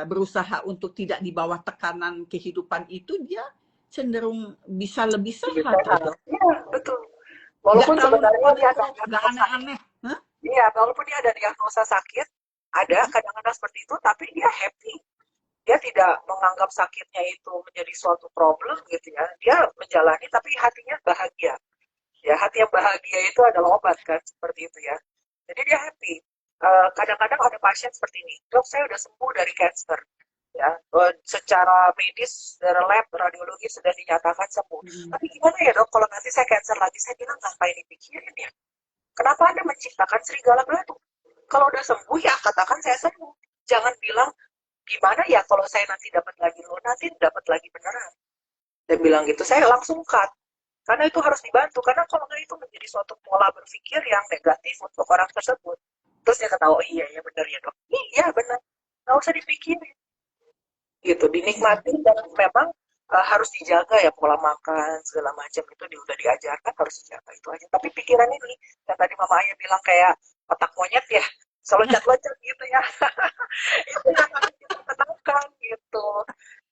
berusaha untuk tidak di bawah tekanan kehidupan itu, dia cenderung bisa lebih sehat. Iya, betul. Walaupun sebenarnya dia nggak aneh-aneh. Iya, walaupun dia ada diagnosa sakit, ada kadang-kadang seperti itu, tapi dia happy. Dia tidak menganggap sakitnya itu menjadi suatu problem gitu ya. Dia menjalani tapi hatinya bahagia. Ya, hati yang bahagia itu adalah obat kan, seperti itu ya. Jadi dia happy. Kadang-kadang ada pasien seperti ini, dok saya udah sembuh dari cancer. Ya, secara medis, dari lab, radiologi sudah dinyatakan sembuh. Tapi gimana ya dok, kalau nanti saya cancer lagi, saya bilang ngapain dipikirin ya? Kenapa Anda menciptakan serigala batu? Kalau udah sembuh ya katakan saya sembuh. Jangan bilang gimana ya kalau saya nanti dapat lagi nanti dapat lagi beneran. Dan bilang gitu, saya langsung cut. Karena itu harus dibantu. Karena kalau nggak itu menjadi suatu pola berpikir yang negatif untuk orang tersebut. Terus dia kata, oh iya ya benar ya dok. Iya benar. Nggak usah dipikirin. Gitu, dinikmati dan memang harus dijaga ya pola makan segala macam itu udah diajarkan harus dijaga itu aja. Tapi pikiran ini yang tadi Mama Ayah bilang kayak otak monyet ya, seloncat-loncat gitu ya. Itu yang harus kita tenangkan gitu.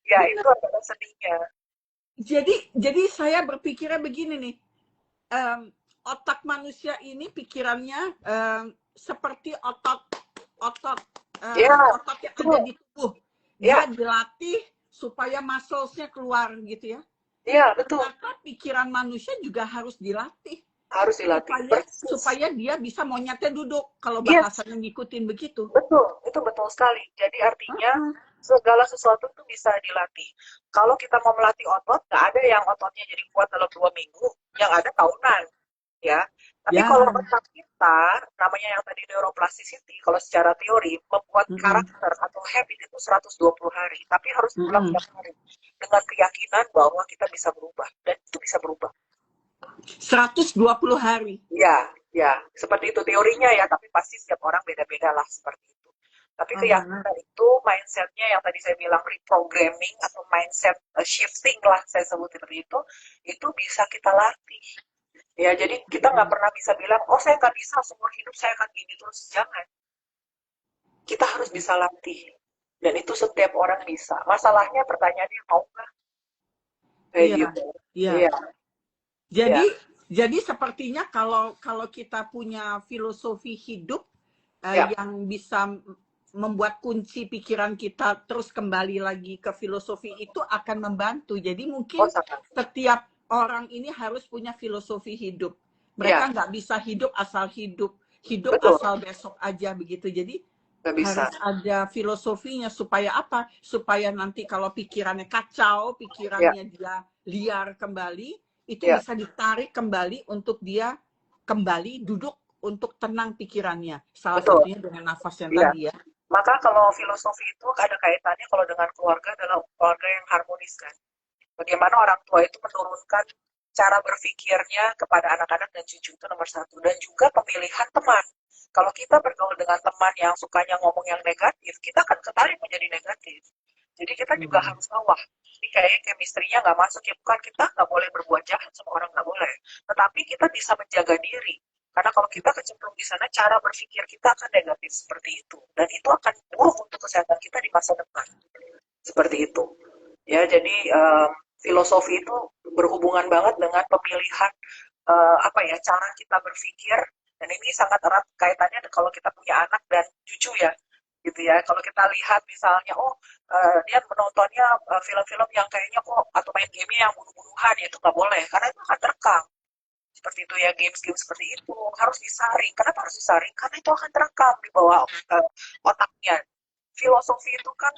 Ya itu adalah seninya. Jadi saya berpikirnya begini nih, otak manusia ini pikirannya seperti otot yang ada di tubuh. Dia dilatih supaya muscles-nya keluar gitu ya. Iya, betul. Ternyata pikiran manusia juga harus dilatih. Harus dilatih. Supaya dia bisa monyetnya duduk, kalau bahasanya ngikutin begitu. Betul, itu betul sekali. Jadi artinya segala sesuatu itu bisa dilatih. Kalau kita mau melatih otot, nggak ada yang ototnya jadi kuat dalam 2 minggu, yang ada tahunan. ya. Tapi Ya. kalau otak kita, namanya yang tadi neuroplasticity, kalau secara teori, membuat Mm-mm. karakter atau habit itu 120 hari. Tapi harus diulang Mm-mm. tiap hari. Dengan keyakinan bahwa kita bisa berubah. Dan itu bisa berubah. 120 hari. Ya, ya. Seperti itu teorinya ya, tapi pasti setiap orang beda-beda lah seperti itu. Tapi Aha. keyakinan itu, mindsetnya yang tadi saya bilang reprogramming atau mindset shifting lah saya sebut seperti itu bisa kita latih. Ya, jadi kita nggak pernah bisa bilang, oh saya nggak bisa, seumur hidup saya akan gini terus. Jangan. Kita harus bisa latih. Dan itu setiap orang bisa. Masalahnya pertanyaannya mau nggak? Kayak Iya, gitu. iya. Iya, iya. Jadi sepertinya kalau kita punya filosofi hidup Ya. yang bisa membuat kunci pikiran kita terus kembali lagi ke filosofi itu akan membantu. Jadi Oh, mungkin sangat. setiap orang ini harus punya filosofi hidup. Iya, Mereka nggak bisa hidup, hidup betul. asal besok aja begitu. Jadi Nggak bisa. harus ada filosofinya supaya apa? Supaya nanti kalau pikirannya kacau, Ya, pikirannya dia liar kembali, itu ya, bisa ditarik kembali untuk dia kembali duduk untuk tenang pikirannya. Salah betul. satunya dengan nafas yang Iya. tadi ya. Maka kalau filosofi itu ada kaitannya kalau dengan keluarga adalah keluarga yang harmonis kan. Bagaimana orang tua itu menurunkan cara berpikirnya kepada anak-anak dan cucu itu nomor satu. Dan juga pemilihan teman. Kalau kita bergaul dengan teman yang sukanya ngomong yang negatif, kita akan ketarik menjadi negatif. Jadi kita juga Hmm. harus tahu, wah, ini kayaknya chemistry-nya nggak masuk ya. Bukan kita nggak boleh berbuat jahat sama orang, nggak boleh. Tetapi kita bisa menjaga diri. Karena kalau kita kecemplung di sana, cara berpikir kita akan negatif seperti itu. Dan itu akan buruk untuk kesehatan kita di masa depan. Seperti itu. Ya, jadi filosofi itu berhubungan banget dengan pemilihan apa ya cara kita berpikir dan ini sangat erat kaitannya kalau kita punya anak dan cucu ya gitu ya. Kalau kita lihat misalnya oh dia menontonnya film-film yang kayaknya kok atau main game yang bunuh-bunuhan ya itu nggak boleh karena itu akan terekam seperti itu ya games-games seperti itu harus disaring. Kenapa harus disaring? Karena itu akan terekam di bawah otaknya. Filosofi itu kan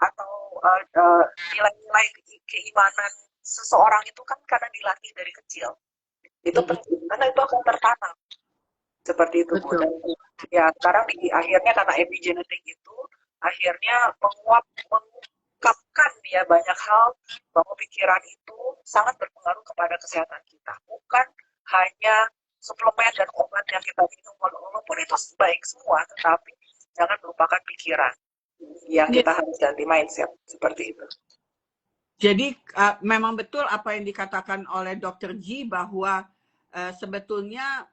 atau nilai-nilai keimanan seseorang itu kan karena dilatih dari kecil. Itu Mm-mm. penting karena itu akan tertanam seperti itu Bu. Betul. Dan ya sekarang di akhirnya karena epigenetik itu akhirnya mengungkapkan ya banyak hal bahwa pikiran itu sangat berpengaruh kepada kesehatan kita. Bukan hanya suplemen dan obat yang kita minum walaupun itu baik semua, tetapi jangan melupakan pikiran yang Ya, kita harus ganti mindset seperti itu. jadi memang betul apa yang dikatakan oleh Dr. G bahwa sebetulnya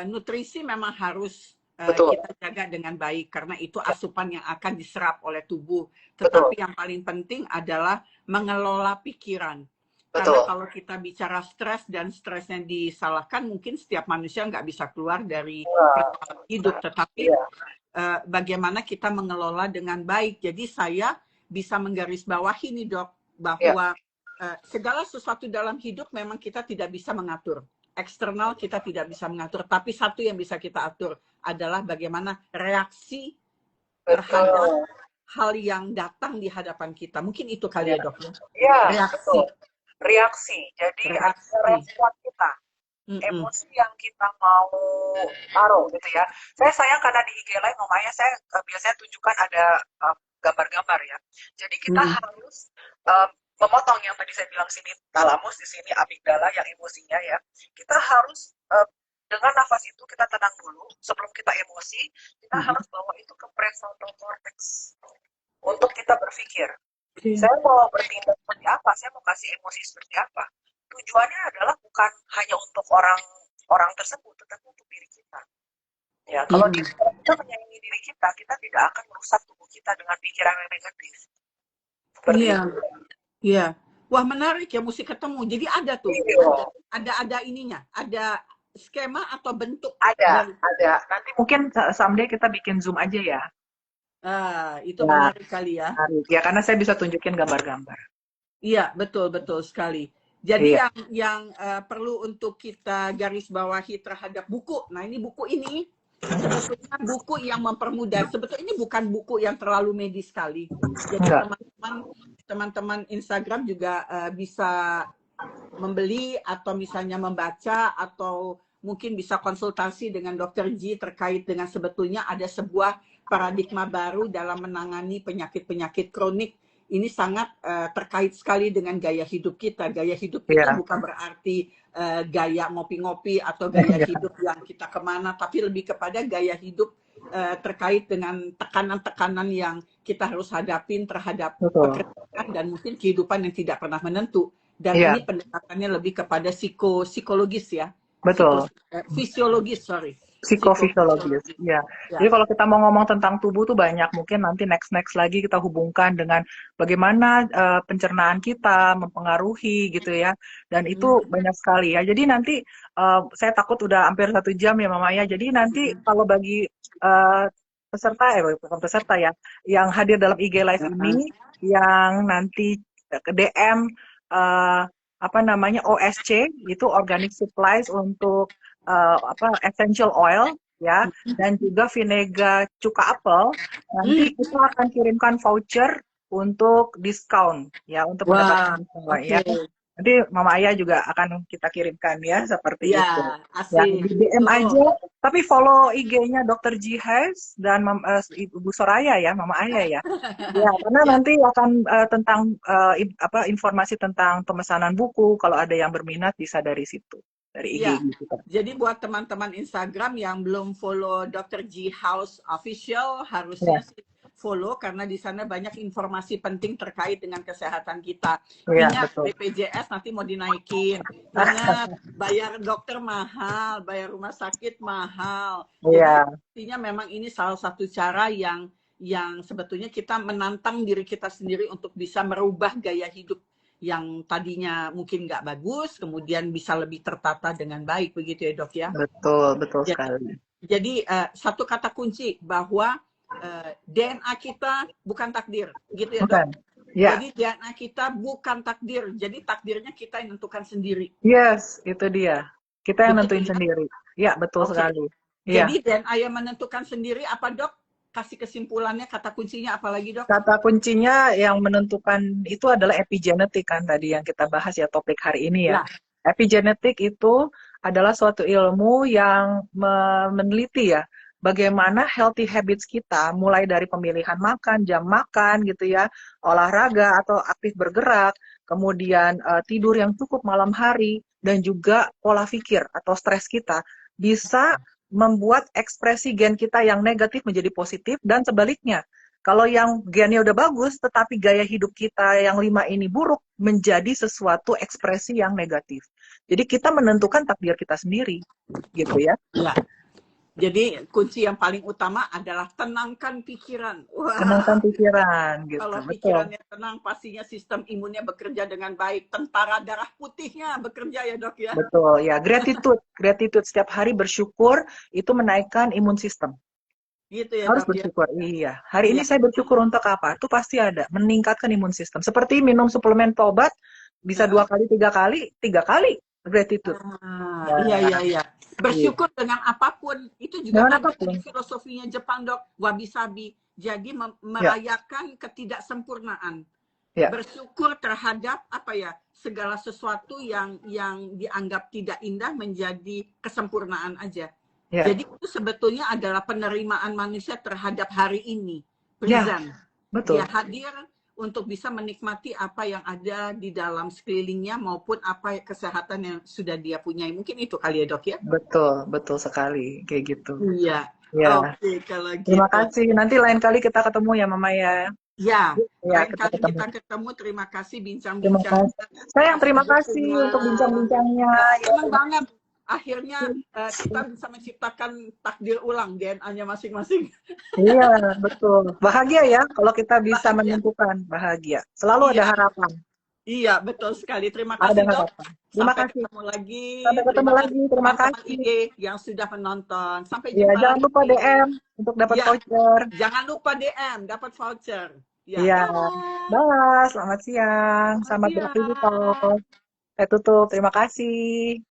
nutrisi memang harus Betul, kita jaga dengan baik karena itu asupan yang akan diserap oleh tubuh. betul, Tetapi yang paling penting adalah mengelola pikiran. Karena betul. kalau kita bicara stres dan stresnya disalahkan, mungkin setiap manusia nggak bisa keluar dari Nah, persoalan hidup. Tetapi iya, bagaimana kita mengelola dengan baik. Jadi saya bisa menggarisbawahi nih dok, iya, bahwa segala sesuatu dalam hidup memang kita tidak bisa mengatur. Eksternal kita tidak bisa mengatur, tapi satu yang bisa kita atur adalah bagaimana reaksi terhadap betul. hal yang datang di hadapan kita. Mungkin itu kali Iya, ya dok ya. iya, betul. Reaksi, Reaksi. Jadi ada reaksi. respon kita. Mm-mm. Emosi yang kita mau taruh gitu ya. Saya sayang karena di IG Live mamanya saya biasanya tunjukkan ada gambar-gambar ya. Jadi kita Mm-mm. harus memotong yang tadi saya bilang sini talamus, di sini amigdala yang emosinya ya. Kita harus dengan nafas itu kita tenang dulu sebelum kita emosi, kita Mm-mm. harus bawa itu ke prefrontal cortex untuk kita berpikir. Okay. Saya mau bertindak seperti apa, saya mau kasih emosi seperti apa. Tujuannya adalah bukan hanya untuk orang tersebut, tetapi untuk diri kita. Ya, kalau Mm-mm. kita menyayangi diri kita, kita tidak akan merusak tubuh kita dengan pikiran yang negatif. Seperti Iya, itu. iya. Wah menarik ya mesti ketemu. Jadi ada tuh, Iya, ada ininya, ada skema atau bentuk ada, dari. ada. Nanti mungkin someday kita bikin Zoom aja ya. Itu Ya, menarik kali ya. menarik. Ya, karena saya bisa tunjukin gambar-gambar. Iya, betul betul sekali. Jadi Iya, yang perlu untuk kita garis bawahi terhadap buku. Nah, ini buku ini sebetulnya buku yang mempermudah. Sebetulnya ini bukan buku yang terlalu medis sekali. Jadi enggak. teman-teman Instagram juga bisa membeli atau misalnya membaca atau mungkin bisa konsultasi dengan Dokter Ji terkait dengan sebetulnya ada sebuah paradigma baru dalam menangani penyakit-penyakit kronik. Ini sangat terkait sekali dengan gaya hidup kita. Gaya hidup kita bukan berarti gaya ngopi-ngopi atau gaya hidup yang kita kemana, tapi lebih kepada gaya hidup terkait dengan tekanan-tekanan yang kita harus hadapin terhadap pekerjaan dan mungkin kehidupan yang tidak pernah menentu. Dan ini pendekatannya lebih kepada psikologis ya. Betul. Fisiologis, sorry. Psikofisiologis, ya. Jadi kalau kita mau ngomong tentang tubuh tuh banyak, mungkin nanti next lagi kita hubungkan dengan bagaimana pencernaan kita mempengaruhi gitu ya, dan itu banyak sekali ya. Jadi nanti saya takut udah hampir 1 jam ya Mama ya. Jadi nanti kalau bagi peserta bukan peserta ya, yang hadir dalam IG Live ini, yang nanti ke DM apa namanya OSC itu organic supplies untuk essential oil ya, dan juga vinega cuka apel, nanti kita akan kirimkan voucher untuk diskon ya, untuk mendapatkan diskon ya. Nanti Mama Ayah juga akan kita kirimkan ya, seperti itu. Ya, di DM aja, tapi follow IG-nya Dr. Jihaz dan Ibu Soraya ya, Mama Ayah ya. Ya, karena nanti akan tentang informasi tentang pemesanan buku, kalau ada yang berminat bisa dari situ. Dari IG gitu. Jadi buat teman-teman Instagram yang belum follow Dr. Ji House Official, harusnya follow karena di sana banyak informasi penting terkait dengan kesehatan kita. Ingat, BPJS nanti mau dinaikin. Ingat, bayar dokter mahal, bayar rumah sakit mahal. Jadi artinya memang ini salah satu cara yang sebetulnya kita menantang diri kita sendiri untuk bisa merubah gaya hidup yang tadinya mungkin nggak bagus, kemudian bisa lebih tertata dengan baik, begitu ya Dok ya? Betul sekali. Jadi satu kata kunci bahwa DNA kita bukan takdir, gitu ya Dok? Jadi DNA kita bukan takdir, jadi takdirnya kita yang tentukan sendiri. Yes, itu dia. Kita yang nentuin sendiri. Ya, betul sekali. Jadi DNA yang menentukan sendiri apa Dok? Kasih kesimpulannya, kata kuncinya apa lagi Dok? Kata kuncinya yang menentukan itu adalah epigenetik kan tadi yang kita bahas ya, topik hari ini ya. Epigenetik itu adalah suatu ilmu yang meneliti ya bagaimana healthy habits kita, mulai dari pemilihan makan, jam makan gitu ya, olahraga atau aktif bergerak, kemudian tidur yang cukup malam hari, dan juga pola pikir atau stres kita bisa membuat ekspresi gen kita yang negatif menjadi positif, dan sebaliknya. Kalau yang gennya udah bagus, tetapi gaya hidup kita yang 5 ini buruk, menjadi sesuatu ekspresi yang negatif. Jadi kita menentukan takdir kita sendiri, gitu ya. Jadi kunci yang paling utama adalah tenangkan pikiran. Tenangkan pikiran, gitu. Kalau pikirannya tenang, pastinya sistem imunnya bekerja dengan baik. Tentara darah putihnya bekerja ya Dok ya. Betul ya, gratitude setiap hari bersyukur itu menaikkan imun sistem. Gitu ya, harus Dok, bersyukur ya? Iya. Hari ini saya bersyukur untuk apa? Itu pasti ada, meningkatkan imun sistem. Seperti minum suplemen obat bisa 2 kali, 3 kali, 3 kali gratitude. Iya. Bersyukur dengan apapun. Itu juga ada di filosofinya Jepang Dok, wabi-sabi. Jadi merayakan ketidaksempurnaan. Bersyukur terhadap segala sesuatu yang dianggap tidak indah menjadi kesempurnaan aja. Jadi itu sebetulnya adalah penerimaan manusia terhadap hari ini. Present. Dia hadir untuk bisa menikmati apa yang ada di dalam sekelilingnya maupun apa kesehatan yang sudah dia punyai. Mungkin itu kali ya Dok ya? Betul sekali. Kayak gitu. Iya. Oke, kalau gitu. Terima kasih. Nanti lain kali kita ketemu ya Mama ya. Lain kali kita ketemu. Terima kasih bincang-bincang. Sayang, terima kasih untuk bincang-bincangnya. Senang banget. Akhirnya kita bisa menciptakan takdir ulang DNA-nya masing-masing. Iya, betul. Bahagia ya kalau kita bisa menentukan, bahagia. Selalu ada harapan. Iya, betul sekali. Terima kasih Dok. Terima kasih. Ketemu lagi. Sampai ketemu lagi. Terima kasih yang sudah menonton. Sampai jumpa. Jangan lupa DM untuk dapat voucher. Jangan lupa DM dapat voucher. Iya. Bye. Selamat siang. Selamat beraktivitas. Saya tutup. Terima kasih.